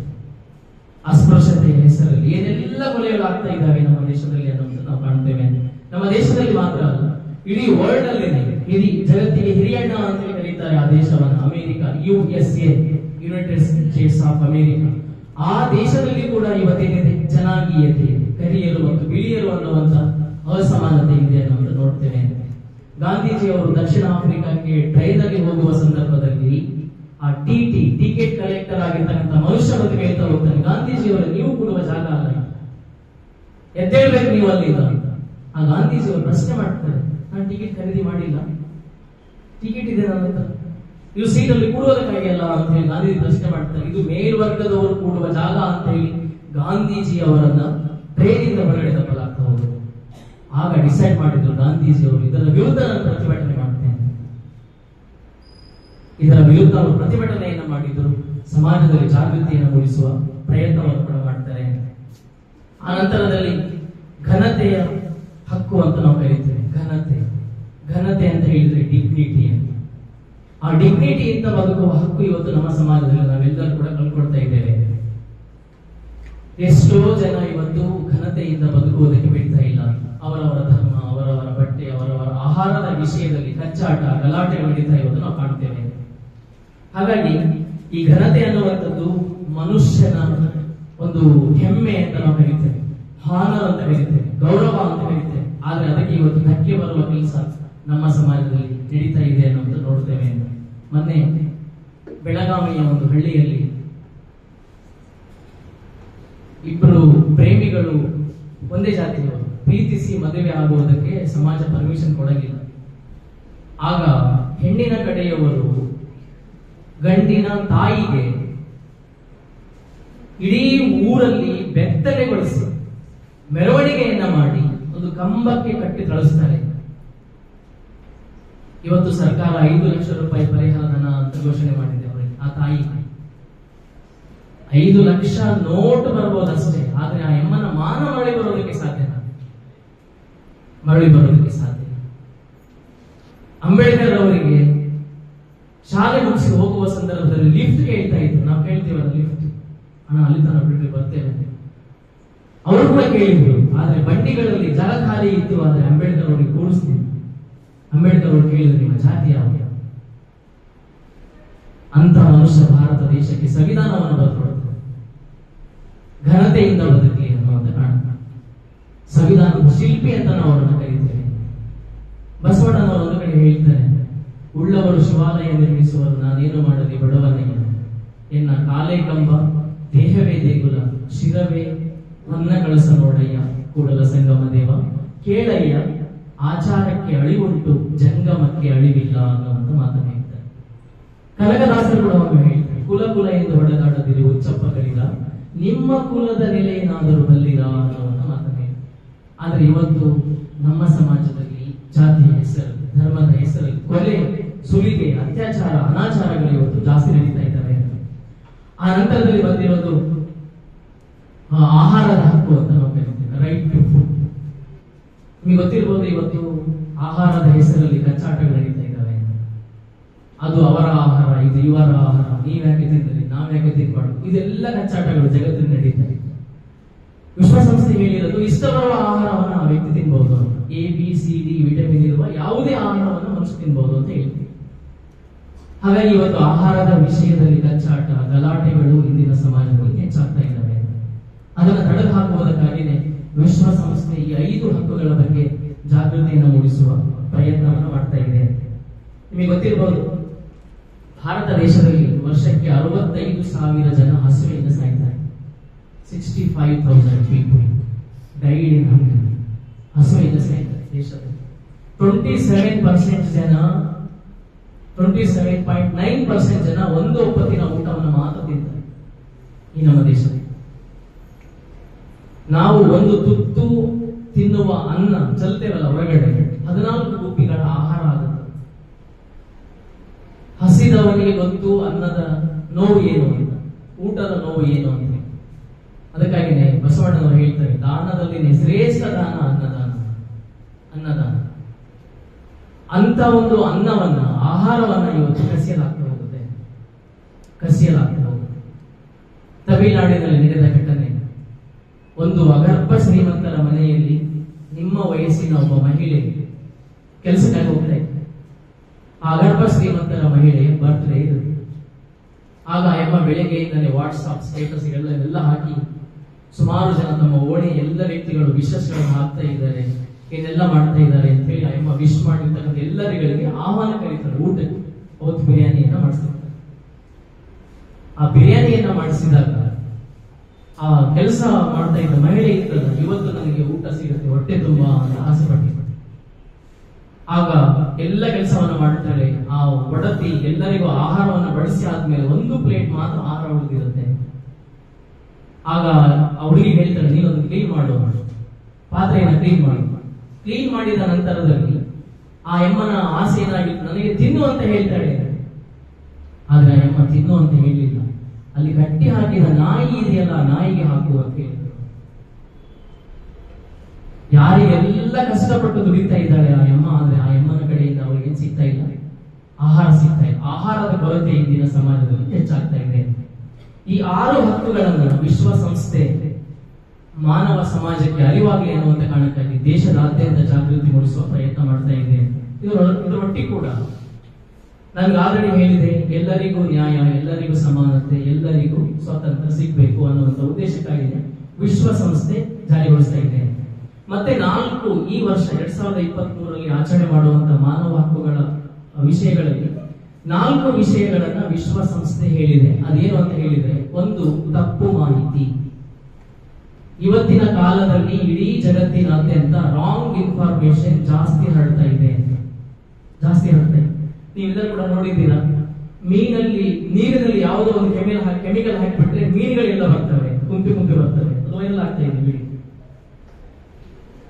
ಅಸ್ಪೃಶ್ಯತೆಯ ಹೆಸರಲ್ಲಿ ಏನೆಲ್ಲ ಕೊಲೆಗಳು ಆಗ್ತಾ ಇದ್ದಾವೆ ನಮ್ಮ ದೇಶದಲ್ಲಿ ಅನ್ನೋದು ನಾವು ಕಾಣ್ತೇವೆ. ನಮ್ಮ ದೇಶದಲ್ಲಿ ಮಾತ್ರ ಅಲ್ಲ, ಇಡೀ ವರ್ಲ್ಡ್ ಅಲ್ಲೇನೆ, ಇಡೀ ಜಗತ್ತಿಗೆ ಹಿರಿಯಣ್ಣ ಅಂತ ಕರೀತಾರೆ ಆ ದೇಶವನ್ನು, America, USA, United States of America. ಆ ದೇಶದಲ್ಲಿ ಕೂಡ ಇವತ್ತೇನಿದೆ? ಜನಾಂಗೀಯತೆ ಇದೆ, ಕರಿಯರು ಮತ್ತು ಬಿಳಿಯರು ಅನ್ನುವಂತ ಅಸಮಾನತೆ ಇದೆ ಅನ್ನೋದು ನೋಡ್ತೇವೆ. ಗಾಂಧೀಜಿಯವರು ದಕ್ಷಿಣ ಆಫ್ರಿಕಾಕ್ಕೆ ಟ್ರೈನ್ ಅಲ್ಲಿ ಹೋಗುವ ಸಂದರ್ಭದಲ್ಲಿ ಆ ಟಿಕೆಟ್ ಕಲೆಕ್ಟರ್ ಆಗಿರ್ತಕ್ಕಂಥ ಮನುಷ್ಯ ಬಗ್ಗೆ ಹೇಳ್ತಾ ಹೋಗ್ತಾನೆ, ಗಾಂಧೀಜಿಯವರು ನೀವು ಕೊಡುವ ಜಾಗ ಅಲ್ಲ, ಎದ್ದೇಳ್ಬೇಕು ನೀವು ಅಲ್ಲಿಂದ ಅಂತ. ಆ ಗಾಂಧೀಜಿಯವರು ಪ್ರಶ್ನೆ ಮಾಡ್ತಾರೆ, ನಾನು ಟಿಕೆಟ್ ಖರೀದಿ ಮಾಡಿಲ್ಲ, ಟಿಕೆಟ್ ಇದೆ ನನ್ನ ಹತ್ರ, ಇದು ಸೀಟಲ್ಲಿ ಕೂಡುವುದಕ್ಕಾಗಿ ಅಲ್ಲ ಅಂತ ಹೇಳಿ ಗಾಂಧೀಜಿ ಪ್ರಶ್ನೆ ಮಾಡ್ತಾರೆ. ಇದು ಮೇಲ್ವರ್ಗದವರು ಕೂಡುವ ಜಾಗ ಅಂತ ಹೇಳಿ ಗಾಂಧೀಜಿ ಅವರನ್ನ ಟ್ರೈನಿಂದ ಹೊರಗಡೆ ತಪ್ಪಲಾಗ್ತಾ ಹೋದ್ರು. ಆಗ ಡಿಸೈಡ್ ಮಾಡಿದ್ರು ಗಾಂಧೀಜಿಯವರು, ಇದರ ವಿರುದ್ಧ ನಾನು ಪ್ರತಿಭಟನೆ ಮಾಡ್ತೇನೆ. ಇದರ ವಿರುದ್ಧ ಅವರು ಪ್ರತಿಭಟನೆಯನ್ನು ಮಾಡಿದ್ರು, ಸಮಾಜದಲ್ಲಿ ಜಾಗೃತಿಯನ್ನು ಮೂಡಿಸುವ ಪ್ರಯತ್ನವನ್ನು ಕೂಡ ಮಾಡ್ತಾರೆ. ಆ ನಂತರದಲ್ಲಿ ಘನತೆಯ ಹಕ್ಕು ಅಂತ ನಾವು ಕರೀತೇವೆ. ಘನತೆ ಅಂತ ಹೇಳಿದ್ರೆ ಡಿಗ್ನಿಟಿ ಅಂತ. ಆ ಡಿಗ್ನಿಟಿ ಇಂದ ಬದುಕುವ ಹಕ್ಕು ಇವತ್ತು ನಮ್ಮ ಸಮಾಜದಲ್ಲಿ ನಾವೆಲ್ಲರೂ ಕೂಡ ಕಳ್ಕೊಳ್ತಾ ಇದ್ದೇವೆ. ಎಷ್ಟೋ ಜನ ಇವತ್ತು ಘನತೆಯಿಂದ ಬದುಕುವುದಕ್ಕೆ ಬಿಡ್ತಾ ಇಲ್ಲ. ಅವರವರ ಧರ್ಮ, ಅವರವರ ಬಟ್ಟೆ, ಅವರವರ ಆಹಾರದ ವಿಷಯದಲ್ಲಿ ಕಚ್ಚಾಟ, ಗಲಾಟೆಗಳು ನಡೀತಾ ಇರೋದು ನಾವು ಕಾಣ್ತೇವೆ. ಹಾಗಾಗಿ ಈ ಘನತೆ ಅನ್ನುವಂಥದ್ದು ಮನುಷ್ಯನ ಒಂದು ಹೆಮ್ಮೆ ಅಂತ ನಾವು ಕರೀತೇವೆ. ಹಾನರ್ ಅಂತ ಕರೀತೇವೆ, ಗೌರವ ಅಂತ ಕರೀತೇವೆ. ಆದ್ರೆ ಅದಕ್ಕೆ ಇವತ್ತು ಧಕ್ಕೆ ಬರುವ ಕೆಲಸ ನಮ್ಮ ಸಮಾಜದಲ್ಲಿ ನಡೀತಾ ಇದೆ ಅನ್ನೋದು ನೋಡ್ತೇವೆ. ಮೊನ್ನೆ ಬೆಳಗಾವಿಯ ಒಂದು ಹಳ್ಳಿಯಲ್ಲಿ ಇಬ್ಬರು ಪ್ರೇಮಿಗಳು, ಒಂದೇ ಜಾತಿಯವರು, ಪ್ರೀತಿಸಿ ಮದುವೆ ಆಗುವುದಕ್ಕೆ ಸಮಾಜ ಪರ್ಮಿಷನ್ ಕೊಡಲಿಲ್ಲ. ಆಗ ಹೆಣ್ಣಿನ ಕಡೆಯವರು ಗಂಡಿನ ತಾಯಿಗೆ ಇಡೀ ಊರಲ್ಲಿ ಬೆತ್ತಲೆಗೊಳಿಸಿ ಮೆರವಣಿಗೆಯನ್ನ ಮಾಡಿ ಒಂದು ಕಂಬಕ್ಕೆ ಕಟ್ಟಿ ಕಳಿಸ್ತಾರೆ. ಇವತ್ತು ಸರ್ಕಾರ 5 ಲಕ್ಷ ರೂಪಾಯಿ ಪರಿಹಾರ ಧನ ಅಂತ ಘೋಷಣೆ ಮಾಡಿದೆ ಅವರಿಗೆ. ಆ ತಾಯಿ 5 ಲಕ್ಷ ನೋಟ್ ಬರ್ಬೋದಷ್ಟೇ, ಆದ್ರೆ ಆ ಎಮ್ಮನ ಮಾನ ಮರಳಿ ಬರೋದಕ್ಕೆ ಸಾಧ್ಯ. ಅಂಬೇಡ್ಕರ್ ಅವರಿಗೆ ಶಾಲೆ ಮುಗಿಸಿ ಹೋಗುವ ಸಂದರ್ಭದಲ್ಲಿ ಲಿಫ್ಟ್ ಕೇಳ್ತಾ ಇದ್ರು. ನಾವು ಕೇಳ್ತೀವಲ್ಲ ಲಿಫ್ಟ್, ಹಣ ಅಲ್ಲಿ ತನಕ ಬಿಟ್ಟರೆ ಬರ್ತೇವೆ. ಅವರು ಕೂಡ ಕೇಳಿದ್ರು, ಆದ್ರೆ ಬಂಡಿಗಳಲ್ಲಿ ಜಾಗ ಖಾಲಿ ಇತ್ತು. ಆದ್ರೆ ಅಂಬೇಡ್ಕರ್ ಅವರಿಗೆ ಕೂಡಿಸ್ತಿದ್ರು. ಅಂಬೇಡ್ಕರ್ ಅವರು ಕೇಳಿದ್ರು, ನಿಮ್ಮ ಜಾತಿ ಯಾವುದು? ಅಂತ ಮನುಷ್ಯ ಭಾರತ ದೇಶಕ್ಕೆ ಸಂವಿಧಾನವನ್ನು ಬರ್ಕೊಡ್ತಾರೆ. ಘನತೆಯಿಂದ ಬದುಕಲಿ ಅನ್ನುವಂತ ಕಾರಣ ಸಂವಿಧಾನದ ಶಿಲ್ಪಿ ಅಂತ ನಾವು ಅವರನ್ನು ಕರೀತೇವೆ. ಬಸವಣ್ಣನವರು ಒಂದು ಕಡೆ ಹೇಳ್ತಾರೆ, ಉಳ್ಳವರು ಶಿವಾಲಯ ನಿರ್ಮಿಸುವರು, ನಾನೇನು ಮಾಡಲಿ ಬಡವನಯ್ಯ. ಎನ್ನ ಕಾಲೇ ಕಂಬ, ದೇಹವೇ ದೇಗುಲ, ಶಿರವೇ ಅನ್ನ ಕಳಸ ನೋಡಯ್ಯ. ಕೂಡಲ ಸಂಗಮ ದೇವ ಕೇಳಯ್ಯ, ಆಚಾರಕ್ಕೆ ಅಳಿವುಂಟು, ಜಂಗಮಕ್ಕೆ ಅಳಿವಿಲ್ಲ ಅನ್ನುವಂತ ಮಾತನ್ನು ಹೇಳ್ತಾರೆ. ಕನಕದಾಸರು ಕೂಡ ಒಮ್ಮೆ ಹೇಳ್ತಾರೆ, ಕುಲ ಕುಲ ಎಂದು ಹೊಡೆದಾಡದಿರಿ ಉಚ್ಚಪ್ಪಗಳಿಲ್ಲ, ನಿಮ್ಮ ಕುಲದ ನೆಲೆಯೇನಾದರೂ ಬಲ್ಲಿರ ಅನ್ನುವಂತ ಮಾತನ್ನು ಹೇಳ್ತಾರೆ. ಆದ್ರೆ ಇವತ್ತು ನಮ್ಮ ಸಮಾಜದಲ್ಲಿ ಜಾತಿಯ ಹೆಸರು, ಧರ್ಮದ ಹೆಸರಲ್ಲಿ ಕೊಲೆ, ಸುಲಿಗೆ, ಅತ್ಯಾಚಾರ, ಅನಾಚಾರಗಳು ಇವತ್ತು ಜಾಸ್ತಿ ನಡೀತಾ ಇದ್ದಾವೆ. ಆ ನಂತರದಲ್ಲಿ ಬಂದಿರೋದು ಆಹಾರದ ಹಕ್ಕು ಅಂತ ನಾವು ಕರಿತೇವೆ, ರೈಟ್ ಟು ಫುಡ್. ನಿಮಗೆ ಗೊತ್ತಿರ್ಬೋದು, ಇವತ್ತು ಆಹಾರದ ಹೆಸರಲ್ಲಿ ಕಚ್ಚಾಟಗಳು ನಡೀತಾ ಇದ್ದಾವೆ. ಅದು ಅವರ ಆಹಾರ, ಇದು ಇವರ ಆಹಾರ, ನೀವ್ಯಾಕೆ ತಿಂದ್ರಿ, ನಾವ್ಯಾಕೆ ತಿನ್ಬಾರ್ದು, ಇದೆಲ್ಲ ಕಚ್ಚಾಟಗಳು ಜಗತ್ತಿನ ನಡೀತಾ ಇದೆ. ವಿಶ್ವಸಂಸ್ಥೆ ಹೇಳಿರೋದು, ಇಷ್ಟ ಬರುವ ಆಹಾರವನ್ನು ಆ ವ್ಯಕ್ತಿ ತಿನ್ಬಹುದು, ABCD ವಿಟಮಿನ್ ಇರುವ ಯಾವುದೇ ಆಹಾರವನ್ನು ಮನುಷ್ಯ ತಿನ್ಬಹುದು ಅಂತ ಹೇಳ್ತೀವಿ. ಹಾಗಾಗಿ ಇವತ್ತು ಆಹಾರದ ವಿಷಯದಲ್ಲಿ ಕಚ್ಚಾಟ, ಗಲಾಟೆಗಳು ಇಂದಿನ ಸಮಾಜದಲ್ಲಿ ಹೆಚ್ಚಾಗ್ತಾ ಇದ್ದಾವೆ. ಅದನ್ನು ತಡೆದು ಹಾಕುವುದಕ್ಕಾಗಿಯೇ ವಿಶ್ವಸಂಸ್ಥೆ ಈ 5 ಹಕ್ಕುಗಳ ಬಗ್ಗೆ ಜಾಗೃತಿಯನ್ನು ಮೂಡಿಸುವ ಪ್ರಯತ್ನವನ್ನು ಮಾಡ್ತಾ ಇದೆ. ನಿಮಗೆ ಗೊತ್ತಿರಬಹುದು, ಭಾರತ ದೇಶದಲ್ಲಿ ವರ್ಷಕ್ಕೆ 65,000 ಜನ ಹಸಿವೆಯಿಂದ ಸಾಯ್ತಾರೆ. 65,000 people died in hunger. ಹಸಿವೆಯಿಂದ ಸಾಯ್ತಾರೆ ದೇಶದಲ್ಲಿ. 27% ಜನ, 27.9% ಜನ ಒಂದು ಒಪ್ಪತ್ತಿನ ಊಟವನ್ನು ಮಾತ್ರ ತಿಂತಾರೆ ಈ ನಮ್ಮ ದೇಶದಲ್ಲಿ. ನಾವು ಒಂದು ತುತ್ತು ತಿನ್ನುವ ಅನ್ನ ಚಲ್ತೇವಲ್ಲ ಹೊರಗಡೆ, 14 ಗುಬ್ಬಿಗಳ ಆಹಾರ ಆಗುತ್ತೆ. ಹಸಿದವನಿಗೆ ಗೊತ್ತು ಅನ್ನದ ನೋವು ಏನು ಅಂತ, ಊಟದ ನೋವು ಏನು ಅಂತ. ಅದಕ್ಕಾಗಿನೇ ಬಸವಣ್ಣನವರು ಹೇಳ್ತಾರೆ, ದಾನದಲ್ಲಿ ಶ್ರೇಷ್ಠ ದಾನ ಅನ್ನದಾನ. ಅಂತ ಒಂದು ಅನ್ನವನ್ನ, ಆಹಾರವನ್ನ ಇವತ್ತು ಕಸಿಯಲಾಗ್ತಾ ಹೋಗುತ್ತೆ. ತಮಿಳುನಾಡಿನಲ್ಲಿ ನಡೆದ ಘಟನೆ, ಒಂದು ಅಗರ್ಭ ಶ್ರೀಮಂತರ ಮನೆಯಲ್ಲಿ ನಿಮ್ಮ ವಯಸ್ಸಿನ ಒಬ್ಬ ಮಹಿಳೆ ಕೆಲಸಕ್ಕಾಗಿ ಹೋಗ್ತಾ ಇತ್ತು. ಆ ಅಗರ್ಭ ಶ್ರೀಮಂತರ ಮಹಿಳೆಯ ಬರ್ತ್ಡೇ ಇರುತ್ತೆ. ಆಗ ಎಂಬ ಬೆಳಗ್ಗೆಯಿಂದಲೇ ವಾಟ್ಸ್ಆಪ್ ಸ್ಟೇಟಸ್ ಎಲ್ಲ ಹಾಕಿ ಸುಮಾರು ಜನ ತಮ್ಮ ಓಣಿ ಎಲ್ಲ ವ್ಯಕ್ತಿಗಳು ವಿಶಸ್ಗಳನ್ನು ಹಾಕ್ತಾ ಇದ್ದಾರೆ, ಇದೆಲ್ಲ ಮಾಡ್ತಾ ಇದ್ದಾರೆ ಅಂತ ಹೇಳಿ ಅಮ್ಮ ವಿಶ್ ಮಾಡಿರ್ತಕ್ಕಂಥ ಎಲ್ಲರಿಗಳಿಗೆ ಆಹ್ವಾನ ಕರೀತಾರೆ ಊಟಕ್ಕೆ. ಅವತ್ತು ಬಿರಿಯಾನಿಯನ್ನ ಮಾಡಿಸಿರ್ತಾರೆ. ಆ ಬಿರಿಯಾನಿಯನ್ನ ಮಾಡಿಸಿದಾಗ ಆ ಕೆಲಸ ಮಾಡ್ತಾ ಇದ್ದ ಮಹಿಳೆ ಇರ್ತದ, ಇವತ್ತು ನನಗೆ ಊಟ ಸಿಗುತ್ತೆ, ಹೊಟ್ಟೆ ತುಂಬಾ ಅಂತ ಆಸೆ ಪಟ್ಟಿರ್ತಾರೆ. ಆಗ ಎಲ್ಲ ಕೆಲಸವನ್ನ ಮಾಡ್ತಾಳೆ. ಆ ಒಡತಿ ಎಲ್ಲರಿಗೂ ಆಹಾರವನ್ನ ಬಡಿಸಿ ಆದ್ಮೇಲೆ 1 ಪ್ಲೇಟ್ ಮಾತ್ರ ಆಹಾರ ಉಳಿದಿರುತ್ತೆ. ಆಗ ಆ ಹುಡುಗಿ ಹೇಳ್ತಾಳೆ, ನೀನೊಂದು ಕ್ಲೀನ್ ಮಾಡು, ಪಾತ್ರೆಯನ್ನ ಕ್ಲೀನ್ ಮಾಡಿದ ನಂತರದಲ್ಲಿ ಆ ಎಮ್ಮನ ಆಸೆ ಏನಾಗಿತ್ತು, ನನಗೆ ತಿನ್ನು ಅಂತ ಹೇಳ್ತಾಳೆ. ಆದ್ರೆ ಆ ಎಮ್ಮ ತಿನ್ನು ಅಂತ ಹೇಳಿಲ್ಲ. ಅಲ್ಲಿ ಕಟ್ಟಿ ಹಾಕಿದ ನಾಯಿ ಇದೆಯಲ್ಲ, ನಾಯಿಗೆ ಹಾಕು ಅಂತ ಹೇಳಿದ್ರು. ಯಾರಿಗೆಲ್ಲ ಕಷ್ಟಪಟ್ಟು ದುಡಿತಾ ಇದ್ದಾಳೆ ಆ ಎಮ್ಮ, ಆದ್ರೆ ಆ ಎಮ್ಮನ ಕಡೆಯಿಂದ ಅವರಿಗೆ ಏನ್ ಸಿಗ್ತಾ ಇಲ್ಲ, ಆಹಾರ ಸಿಗ್ತಾ ಇಲ್ಲ. ಆಹಾರದ ಕೊರತೆ ಇಂದಿನ ಸಮಾಜದಲ್ಲಿ ಹೆಚ್ಚಾಗ್ತಾ ಇದೆ. ಈ 6 ಹಕ್ಕುಗಳನ್ನು ವಿಶ್ವಸಂಸ್ಥೆ ಮಾನವ ಸಮಾಜಕ್ಕೆ ಅರಿವಾಗಲಿ ಅನ್ನುವಂತ ಕಾರಣಕ್ಕಾಗಿ ದೇಶದಾದ್ಯಂತ ಜಾಗೃತಿ ಮೂಡಿಸುವ ಪ್ರಯತ್ನ ಮಾಡ್ತಾ ಇದೆ. ಇದರೊಟ್ಟಿಗೆ ಕೂಡ ನನ್ಗೆ ಆಲ್ರೆಡಿ ಹೇಳಿದೆ, ಎಲ್ಲರಿಗೂ ನ್ಯಾಯ, ಎಲ್ಲರಿಗೂ ಸಮಾನತೆ, ಎಲ್ಲರಿಗೂ ಸ್ವಾತಂತ್ರ್ಯ ಸಿಗ್ಬೇಕು ಅನ್ನುವಂತ ಉದ್ದೇಶಕ್ಕಾಗಿ ವಿಶ್ವಸಂಸ್ಥೆ ಜಾರಿಗೊಳಿಸ್ತಾ ಇದೆ. ಮತ್ತೆ 4 ಈ ವರ್ಷ 2023ರಲ್ಲಿ ಆಚರಣೆ ಮಾಡುವಂತಹ ಮಾನವ ಹಕ್ಕುಗಳ ವಿಷಯಗಳಲ್ಲಿ 4 ವಿಷಯಗಳನ್ನ ವಿಶ್ವಸಂಸ್ಥೆ ಹೇಳಿದೆ. ಅದೇನು ಅಂತ ಹೇಳಿದ್ರೆ, ಒಂದು ತಪ್ಪು ಮಾಹಿತಿ. ಇವತ್ತಿನ ಕಾಲದಲ್ಲಿ ಇಡೀ ಜಗತ್ತಿನಾದ್ಯಂತ ರಾಂಗ್ ಇನ್ಫಾರ್ಮೇಶನ್ ಜಾಸ್ತಿ ಹರಡ್ತಾ ಇದೆ. ನೀವೆಲ್ಲರೂ ಕೂಡ ನೋಡಿದ್ದೀರಾ, ನೀರಿನಲ್ಲಿ ಯಾವುದೋ ಒಂದು ಕೆಮಿಕಲ್ ಹಾಕಿಬಿಟ್ರೆ ಮೀನುಗಳೆಲ್ಲ ಬರ್ತವೆ, ಗುಂಪಿ ಬರ್ತವೆ. ಅದು ವೈರಲ್ ಆಗ್ತಾ ಇದೆ ಬಿಡಿ.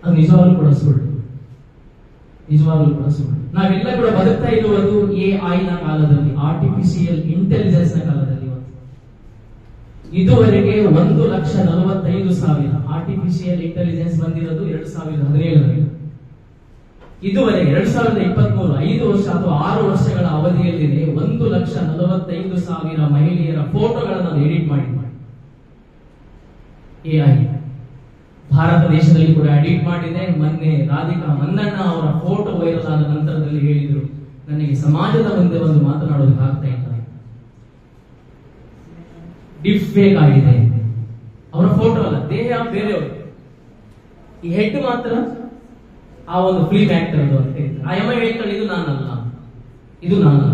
ಅದು ನಿಜವಾಗ್ಲೂ ಕೂಡ ಸುಳ್ಳು. ನಾವೆಲ್ಲ ಕೂಡ ಬದುಕ್ತಾ ಇರುವುದು AI ನ ಕಾಲದಲ್ಲಿ, ಆರ್ಟಿಫಿಷಿಯಲ್ ಇಂಟೆಲಿಜೆನ್ಸ್ ನ ಕಾಲದಲ್ಲಿ. ಇದುವರೆಗೆ 1,45,000 ಆರ್ಟಿಫಿಷಿಯಲ್ ಇಂಟೆಲಿಜೆನ್ಸ್ ಬಂದಿರೋದು 2017ರಲ್ಲಿ. ಇದುವರೆಗೆ 2023 5 ವರ್ಷ ಅಥವಾ 6 ವರ್ಷಗಳ ಅವಧಿಯಲ್ಲಿದೆ 1,45,000 ಮಹಿಳೆಯರ ಫೋಟೋಗಳನ್ನು ಎಡಿಟ್ ಮಾಡಿ AI ಭಾರತ ದೇಶದಲ್ಲಿ ಕೂಡ ಎಡಿಟ್ ಮಾಡಿದೆ. ಮೊನ್ನೆ ರಾಧಿಕಾ ಮಂದಣ್ಣ ಅವರ ಫೋಟೋ ವೈರಲ್ ಆದ ನಂತರದಲ್ಲಿ ಹೇಳಿದ್ರು, ನನಗೆ ಸಮಾಜದ ಮುಂದೆ ಒಂದು ಮಾತನಾಡೋದಕ್ಕೆ ಆಗ್ತಾ ಇಲ್ಲ, ಡಿಪ್ ಫೇಕ್ ಆಗಿದೆ. ಅವರ ಫೋಟೋ ಅಲ್ಲ, ದೇಹ ಬೇರೆಯವರು, ಈ ಹೆಡ್ ಮಾತ್ರ ಆ ಒಂದು ಫಿಲ್ಮ್ ಆಕ್ಟರ್ ಅಂತ ಹೇಳ್ತಾರೆ. ಆ ಅಮ್ಮ ಹೇಳ್ತಾಳೆ, ಇದು ನಾನಲ್ಲ.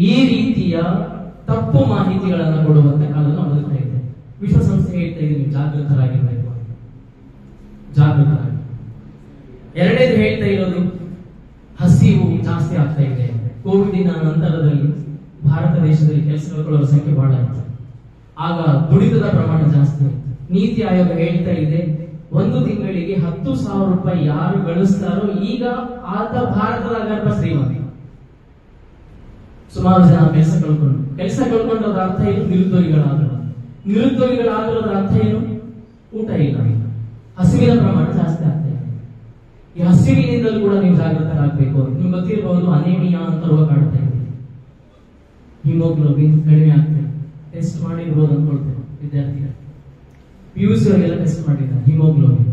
ಈ ರೀತಿಯ ತಪ್ಪು ಮಾಹಿತಿಗಳನ್ನು ಕೊಡುವಂತ ಕಾಲ ನಾವು ಬದುಕ್ತಾ ಇದೆ. ವಿಶ್ವಸಂಸ್ಥೆ ಹೇಳ್ತಾ ಇದೆ, ನೀವು ಜಾಗೃತರಾಗಿರ್ಬೇಕು. ಎರಡನೇದು ಹೇಳ್ತಾ ಇರೋದು, ಹಸಿವು ಜಾಸ್ತಿ ಆಗ್ತಾ ಇದೆ. ಕೋವಿಡಿನ ನಂತರದಲ್ಲಿ ಭಾರತ ದೇಶದಲ್ಲಿ ಕೆಲಸಗಳ ಸಂಖ್ಯೆ ಬಹಳ ಆಯ್ತು. ಆಗ ದುಡಿತದ ಪ್ರಮಾಣ ಜಾಸ್ತಿ ಆಯ್ತು. ನೀತಿ ಆಯೋಗ ಹೇಳ್ತಾ ಇದೆ, ಒಂದು ತಿಂಗಳಿಗೆ 10,000 ರೂಪಾಯಿ ಯಾರು ಗಳಿಸ್ತಾರೋ ಈಗ ಆತ ಭಾರತದ ಗರ್ಭ ಶ್ರೀಮಂತ. ಸುಮಾರು ಜನ ಕೆಲಸ ಕಳ್ಕೊಂಡ್ರ ಅರ್ಥ ಏನು? ನಿರುದ್ಯೋಗಿಗಳಾಗಿರೋದ್ರ ಅರ್ಥ ಏನು? ಊಟ ಇಲ್ಲ. ಹಸಿವಿನ ಪ್ರಮಾಣ ಜಾಸ್ತಿ ಆಗ್ತಾ ಇದೆ. ಈ ಹಸಿವಿನಿಂದಲೂ ಕೂಡ ನೀವು ಜಾಗೃತರಾಗಬೇಕು. ನಿಮ್ಗೆ ಗೊತ್ತಿರಬಹುದು, ಅನೇಮಿಯಾ ಅಂತ ರೋಗ ಕಾಡ್ತಾ ಇದೆ. ಹಿಮೋಗ್ಲೋಬಿನ್ ಕಡಿಮೆ ಆಗ್ತದೆ. ಟೆಸ್ಟ್ ಮಾಡಿರ್ಬೋದು ಅನ್ಕೊಳ್ತೇವೆ ವಿದ್ಯಾರ್ಥಿಗಳು. PUC ಅವರಿಗೆಲ್ಲ ಟೆಸ್ಟ್ ಮಾಡಿದ್ದಾರೆ ಹಿಮೋಗ್ಲೋಬಿನ್.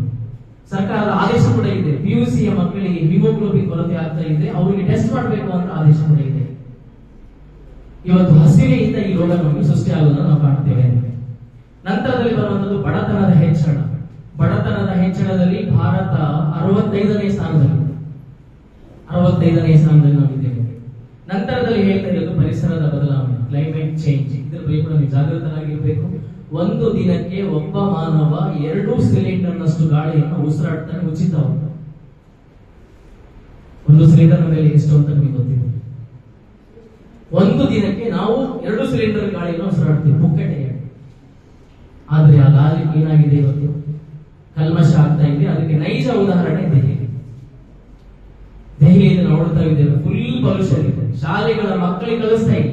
ಸರ್ಕಾರದ ಆದೇಶ ಕೂಡ ಇದೆ, PUCಯ ಮಕ್ಕಳಿಗೆ ಹಿಮೋಗ್ಲೋಬಿನ್ ಕೊರತೆ ಆಗ್ತಾ ಇದೆ, ಅವರಿಗೆ ಟೆಸ್ಟ್ ಮಾಡಬೇಕು ಅಂತ ಆದೇಶ ಕೂಡ ಇದೆ. ಇವತ್ತು ಹಸಿವೆಯಿಂದ ಈ ರೋಗ ನಮಗೆ ಸೃಷ್ಟಿಯಾಗುವುದನ್ನು ನಾವು ಕಾಣ್ತೇವೆ. ನಂತರದಲ್ಲಿ ಬರುವಂತದ್ದು ಬಡತನದ ಹೆಚ್ಚಳದಲ್ಲಿ ಭಾರತ 65ನೇ ಸ್ಥಾನದಲ್ಲಿ ನಾವಿದ್ದೇವೆ. ನಂತರದಲ್ಲಿ ಹೇಳ್ತಾ ಇರೋದು ಪರಿಸರದ ಬದಲಾವಣೆ, ಕ್ಲೈಮೇಟ್ ಚೇಂಜ್. ಇದರ ಬಗ್ಗೆ ಕೂಡ ನೀವು ಜಾಗೃತರಾಗಿರ್ಬೇಕು. ಒಂದು ದಿನಕ್ಕೆ ಒಬ್ಬ ಮಾನವ 2 ಸಿಲಿಂಡರ್ನಷ್ಟು ಗಾಳಿಯನ್ನು ಉಸಿರಾಡ್ತಾನೆ, ಉಚಿತವಾಗಿ. ಒಂದು ಸಿಲಿಂಡರ್ ಮೇಲೆ ಎಷ್ಟು ಅಂತ ನಿಮಗೆ ಗೊತ್ತಿದೆ. ಒಂದು ದಿನಕ್ಕೆ ನಾವು 2 ಸಿಲಿಂಡರ್ ಗಾಳಿಯನ್ನು ಉಸಿರಾಡ್ತೀವಿ, ಪುಕ್ಕಟೆ. ಆದ್ರೆ ಆ ಗಾಳಿ ಏನಾಗಿದೆ ಇವತ್ತು? ಕಲ್ಮಶ ಆಗ್ತಾ ಇದೆ. ಅದಕ್ಕೆ ನೈಜ ಉದಾಹರಣೆ ದೆಹಲಿಯಲ್ಲಿ ನೋಡ್ತಾ ಇದ್ದೇವೆ, ಫುಲ್ ಪೊಲ್ಯೂಷನ್ ಇದೆ. ಶಾಲೆಗಳ ಮಕ್ಕಳಿಗೆ ಕಳಿಸ್ತಾ ಇಲ್ಲ.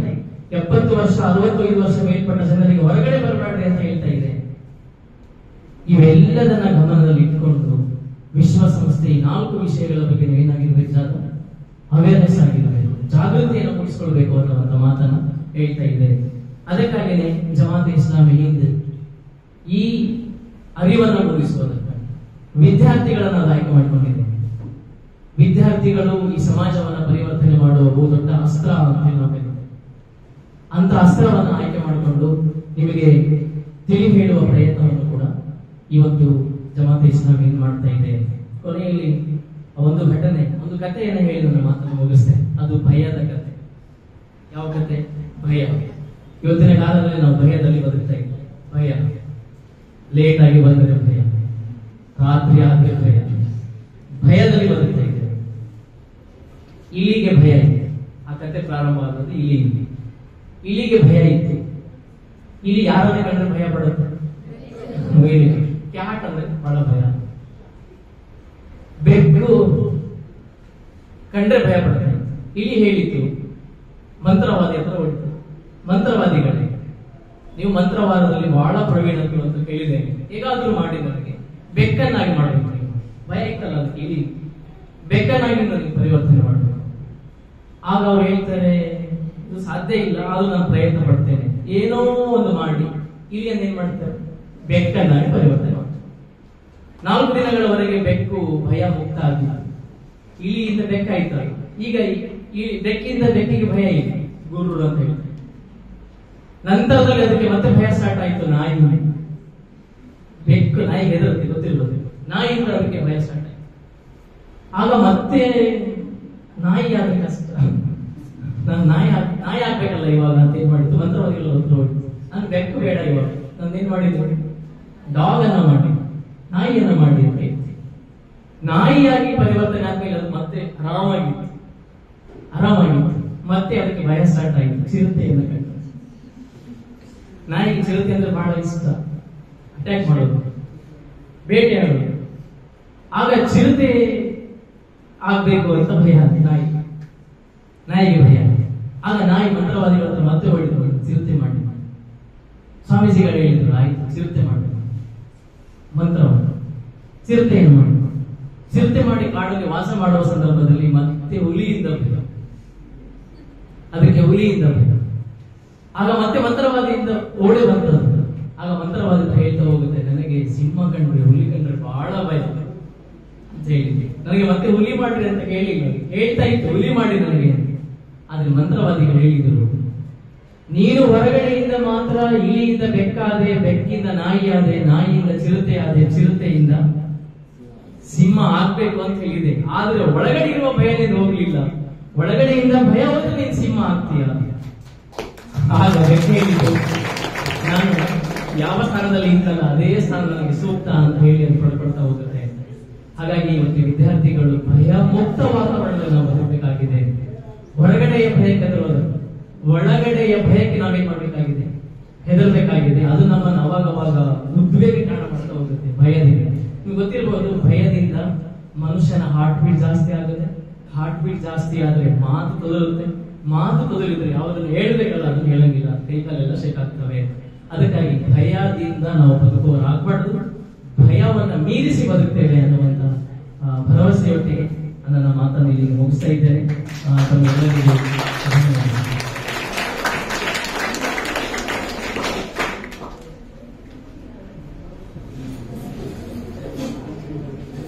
70 ವರ್ಷ 65 ವರ್ಷ ಮೇಲ್ಪಟ್ಟ ಜನರಿಗೆ ಹೊರಗಡೆ ಬರಬೇಡ್ರಿ ಅಂತ ಹೇಳ್ತಾ ಇದೆ. ಇವೆಲ್ಲದನ್ನ ಗಮನದಲ್ಲಿ ಇಟ್ಕೊಂಡು ವಿಶ್ವಸಂಸ್ಥೆ ಈ 4 ವಿಷಯಗಳ ಬಗ್ಗೆ ಏನಾಗಿರ್ಬೇಕು? ಅವೇರ್ನೆಸ್ ಆಗಿರಬೇಕು, ಜಾಗೃತಿಯನ್ನು ಮೂಡಿಸಿಕೊಳ್ಬೇಕು ಅನ್ನುವಂತ ಮಾತನ್ನ ಹೇಳ್ತಾ ಇದೆ. ಅದಕ್ಕಾಗಿಯೇ ಜಮಾತ್ ಇಸ್ಲಾಮಿ ಹಿಂದ್ ಈ ಅರಿವನ್ನು ಮೂಡಿಸುವುದಕ್ಕಾಗಿ ವಿದ್ಯಾರ್ಥಿಗಳನ್ನ ಆಯ್ಕೆ ಮಾಡಿಕೊಂಡಿದೆ. ವಿದ್ಯಾರ್ಥಿಗಳು ಈ ಸಮಾಜವನ್ನ ಪರಿವರ್ತನೆ ಮಾಡುವ ಬಹುದೊಡ್ಡ ಅಸ್ತ್ರ ಅಂತ ಹೇಳಬೇಕು. ಅಂತ ಅಸ್ತ್ರವನ್ನು ಆಯ್ಕೆ ಮಾಡಿಕೊಂಡು ನಿಮಗೆ ತಿಳಿ ಹೇಳುವ ಪ್ರಯತ್ನವನ್ನು ಕೂಡ ಇವತ್ತು ಜಮಾತ್ ಇಸ್ಲಾಮಿ ಮಾಡ್ತಾ ಇದೆ. ಕೊನೆಯಲ್ಲಿ ಒಂದು ಕಥೆಯನ್ನು ಹೇಳಿ ನನ್ನ ಮಾತನ್ನು ಮುಗಿಸ್ತೇನೆ. ಅದು ಭಯದ ಕಥೆ. ಯಾವ ಕಥೆ? ಭಯ. ಇವತ್ತಿನ ಕಾಲದಲ್ಲಿ ನಾವು ಭಯದಲ್ಲಿ ಬದುಕ್ತಾ ಇದ್ದೇವೆ. ಭಯ, ಲೇಟ್ ಆಗಿ ಬಂದರೆ ಭಯ, ರಾತ್ರಿ ಆದ್ರೆ ಭಯ, ಭಯದಲ್ಲಿ ಬದುಕ್ತಾ ಇದ್ದೇವೆ. ಇಲ್ಲಿಗೆ ಭಯ ಇದೆ. ಆ ಕಥೆ ಪ್ರಾರಂಭ ಆದದ್ದು ಇಲ್ಲಿಗೆ ಭಯ ಇತ್ತು. ಇಲ್ಲಿ ಯಾರನ್ನೇ ಕಂಡ್ರೆ ಭಯ ಪಡುತ್ತೆ? ಕ್ಯಾಟ್ ಅಂದ್ರೆ ಬಹಳ ಭಯ. ಬೆಕ್ಕು ಕಂಡ್ರೆ ಭಯ ಪಡುತ್ತೆ. ಇಲ್ಲಿ ಹೇಳಿತ್ತು ಮಂತ್ರವಾದಿ ಹತ್ರ ಹೊಡಿತು. ಮಂತ್ರವಾದಿಗಳೇ, ನೀವು ಮಂತ್ರವಾದದಲ್ಲಿ ಬಹಳ ಪ್ರವೀಣರು ಅಂತ ಕೇಳಿದ್ದೇನೆ, ಹೇಗಾದ್ರೂ ಮಾಡಿ ನನಗೆ ಬೆಕ್ಕನ್ನಾಗಿ ಮಾಡಬೇಕು. ಭಯ ಇತ್ತಲ್ಲ, ಅದಕ್ಕೆ ಇಲ್ಲಿ ಬೆಕ್ಕನ್ನಾಗಿ ನನಗೆ ಪರಿವರ್ತನೆ ಮಾಡಬೇಕು. ಆಗ ಅವ್ರು ಹೇಳ್ತಾರೆ, ಇದು ಸಾಧ್ಯ ಇಲ್ಲ, ಆದ್ರೂ ನಾನು ಪ್ರಯತ್ನ ಪಡ್ತೇನೆ. ಏನೋ ಒಂದು ಮಾಡಿ ಇಲಿಯನ್ನು ಏನ್ ಮಾಡ್ತಾರೆ? ಬೆಕ್ಕನ್ನಾಗಿ ಪರಿವರ್ತನೆ ಮಾಡ್ತಾರೆ. 4 ದಿನಗಳವರೆಗೆ ಬೆಕ್ಕು ಭಯ ಮುಕ್ತ ಆಗಿಲ್ಲ. ಇಲಿಯಿಂದ ಬೆಕ್ಕಾಯ್ತು. ಈಗ ಬೆಕ್ಕಿಂದ ಬೆಕ್ಕಿಗೆ ಭಯ ಇಲ್ಲ, ಗುರು ಅಂತ ಹೇಳ್ತಾರೆ. ನಂತರದಲ್ಲಿ ಅದಕ್ಕೆ ಮತ್ತೆ ಭಯ ಸ್ಟಾರ್ಟ್ ಆಯ್ತು. ಬೆಕ್ಕು ನಾಯಿಗೆ ಹೆದರುತ್ತೆ, ಗೊತ್ತಿರ್ಬೋದು. ನಾಯಿಯಿಂದ ಅದಕ್ಕೆ ಭಯ ಸ್ಟಾರ್ಟ್ ಆಯ್ತು. ಆಗ ಮತ್ತೆ ನಾಯಿ ಆದ್ರೆ ಕಷ್ಟ, ನಾನು ನಾಯಿ ಆಗ್ಬೇಕಲ್ಲ ಇವಾಗ ಅಂತ ಏನ್ ಮಾಡಿದ್ದು, ಮಂತ್ರವಾದಿಗಳು ಹೊತ್ತು ಹೋಯ್ತು. ನಾನು ಬೆಕ್ಕು ಬೇಡ, ಇವಾಗ ನಾನು ಏನ್ ಮಾಡಿದ್ದು, ಡಾಗ್ ಅನ್ನ ಮಾಡಿ, ನಾಯಿಯನ್ನ ಮಾಡಿ ಅಂತ ಹೇಳ್ತೀನಿ. ನಾಯಿಯಾಗಿ ಪರಿವರ್ತನೆ ಆದ್ಮೇಲೆ ಅದು ಮತ್ತೆ ಆರಾಮಾಗಿತ್ತು. ಮತ್ತೆ ಅದಕ್ಕೆ ಭಯ ಸ್ಟಾರ್ಟ್ ಆಯಿತು, ಚಿರತೆಯಿಂದ ಕಂಡು. ನಾಯಿಗೆ ಚಿರತೆ ಅಂದ್ರೆ ಬಹಳ ಇಷ್ಟ, ಅಟ್ಯಾಕ್ ಮಾಡೋದು, ಬೇಟೆಯಾಡೋದು. ಆಗ ಚಿರತೆ ಆಗ್ಬೇಕು ಅಂತ ಭಯ ನಾಯಿಗೆ ಭಯ. ಆಗ ನಾಯಿ ಮಂತ್ರವಾದಿಗಳ ಹತ್ರ ಮತ್ತೆ ಹೊಡಿದ್ರು, ಚಿರತೆ ಮಾಡಿ. ಸ್ವಾಮೀಜಿಗಳು ಹೇಳಿದ್ರು, ಆಯ್ತು ಚಿರತೆ ಮಾಡಿ ಮಂತ್ರವನ್ನು, ಚಿರತೆಯನ್ನು ಮಾಡಿ. ಚಿರತೆ ಮಾಡಿ ಕಾಡಲ್ಲಿ ವಾಸ ಮಾಡುವ ಸಂದರ್ಭದಲ್ಲಿ ಮತ್ತೆ ಹುಲಿಯಿಂದ ಭಯ, ಅದಕ್ಕೆ ಹುಲಿಯಿಂದ ಭಯ. ಆಗ ಮತ್ತೆ ಮಂತ್ರವಾದಿಯಿಂದ ಓಡಿ ಬರ್ತದೆ. ಆಗ ಮಂತ್ರವಾದಿ ಹೇಳ್ತಾ ಹೋಗುತ್ತೆ, ನನಗೆ ಸಿಂಹ ಕಂಡ್ರೆ ಹುಲಿ ಕಂಡ್ರೆ ಬಹಳ ಭಯ ಅಂತ ಹೇಳಿದ್ದೆ. ನನಗೆ ಮತ್ತೆ ಹುಲಿ ಮಾಡ್ರಿ ಅಂತ ಹೇಳಿಲ್ಲ, ಹೇಳ್ತಾ ಇತ್ತು ಹುಲಿ ಮಾಡಿ ನನಗೆ. ಆದ್ರೆ ಮಂತ್ರವಾದಿಗಳು ಹೇಳಿದರು, ನೀನು ಹೊರಗಡೆಯಿಂದ ಮಾತ್ರ ಇಲಿಯಿಂದ ಬೆಕ್ಕಾದೆ, ಬೆಕ್ಕಿಂದ ನಾಯಿ ಆದೆ, ನಾಯಿಯಿಂದ ಚಿರತೆ ಆದೆ, ಚಿರತೆಯಿಂದ ಸಿಂಹ ಆಗ್ಬೇಕು ಅಂತ ಹೇಳಿದೆ. ಆದ್ರೆ ಒಳಗಡೆ ಇರುವ ಭಯ ನೀನು ಹೋಗ್ಲಿಲ್ಲ, ಒಳಗಡೆಯಿಂದ ಭಯ ಹೋದ್ರೆ ನೀನು ಸಿಂಹ ಆಗ್ತೀಯ. ಆಗ ಬೆಕ್ಕ ಹೇಳಿದ್ದು, ನಾನು ಯಾವ ಸ್ಥಾನದಲ್ಲಿ ಇದ್ದಲ್ಲ ಅದೇ ಸ್ಥಾನ ನನಗೆ ಸೂಕ್ತ ಅಂತ ಹೇಳಿ ಅದು ಪಡ್ಕೊಳ್ತಾ ಹೋಗುತ್ತೆ. ಹಾಗಾಗಿ ಇವತ್ತು ವಿದ್ಯಾರ್ಥಿಗಳು ಭಯ ಮುಕ್ತ ವಾತಾವರಣದಲ್ಲಿ ನಾವು ಬರಬೇಕಾಗಿದೆ. ಹೊರಗಡೆಯ ಭಯಕ್ಕೆ ಒಳಗಡೆಯ ಭಯಕ್ಕೆ ನಾವೇನ್ ಮಾಡ್ಬೇಕಾಗಿದೆ, ಹೆದರ್ಬೇಕಾಗಿದೆ. ಅದು ನಮ್ಮನ್ನು ಅವಾಗವಾಗ ಉದ್ವೇಗ ಕಾರಣ ಮಾಡ್ತಾ ಹೋಗುತ್ತೆ ಭಯದಿಂದ. ನಿಮ್ಗೆ ಗೊತ್ತಿರ್ಬೋದು, ಭಯದಿಂದ ಮನುಷ್ಯನ ಹಾರ್ಟ್ ಬೀಟ್ ಜಾಸ್ತಿ ಆಗುತ್ತೆ. ಹಾರ್ಟ್ ಬೀಟ್ ಜಾಸ್ತಿ ಆದ್ರೆ ಮಾತು ಕದಲಿದ್ರೆ ಯಾವುದನ್ನು ಹೇಳ್ಬೇಕಲ್ಲ ಅದನ್ನು ಹೇಳಂಗಿಲ್ಲ, ಕೈಕಾಲೆಲ್ಲ ಶೇಕ್ ಆಗ್ತವೆ. ಅದಕ್ಕಾಗಿ ಭಯದಿಂದ ನಾವು ಬದುಕುವವರಾಗಬಾರ್ದು, ಭಯವನ್ನ ಮೀರಿಸಿ ಬದುಕ್ತೇವೆ ಅನ್ನುವಂತ ಭರವಸೆಯೊಟ್ಟಿಗೆ ನನ್ನ ಮಾತನ್ನು ಇಲ್ಲಿ ಮುಗಿಸ್ತಾ ಇದ್ದೇನೆ. ತಮ್ಮೆಲ್ಲರಿಗೂ ಧನ್ಯವಾದ.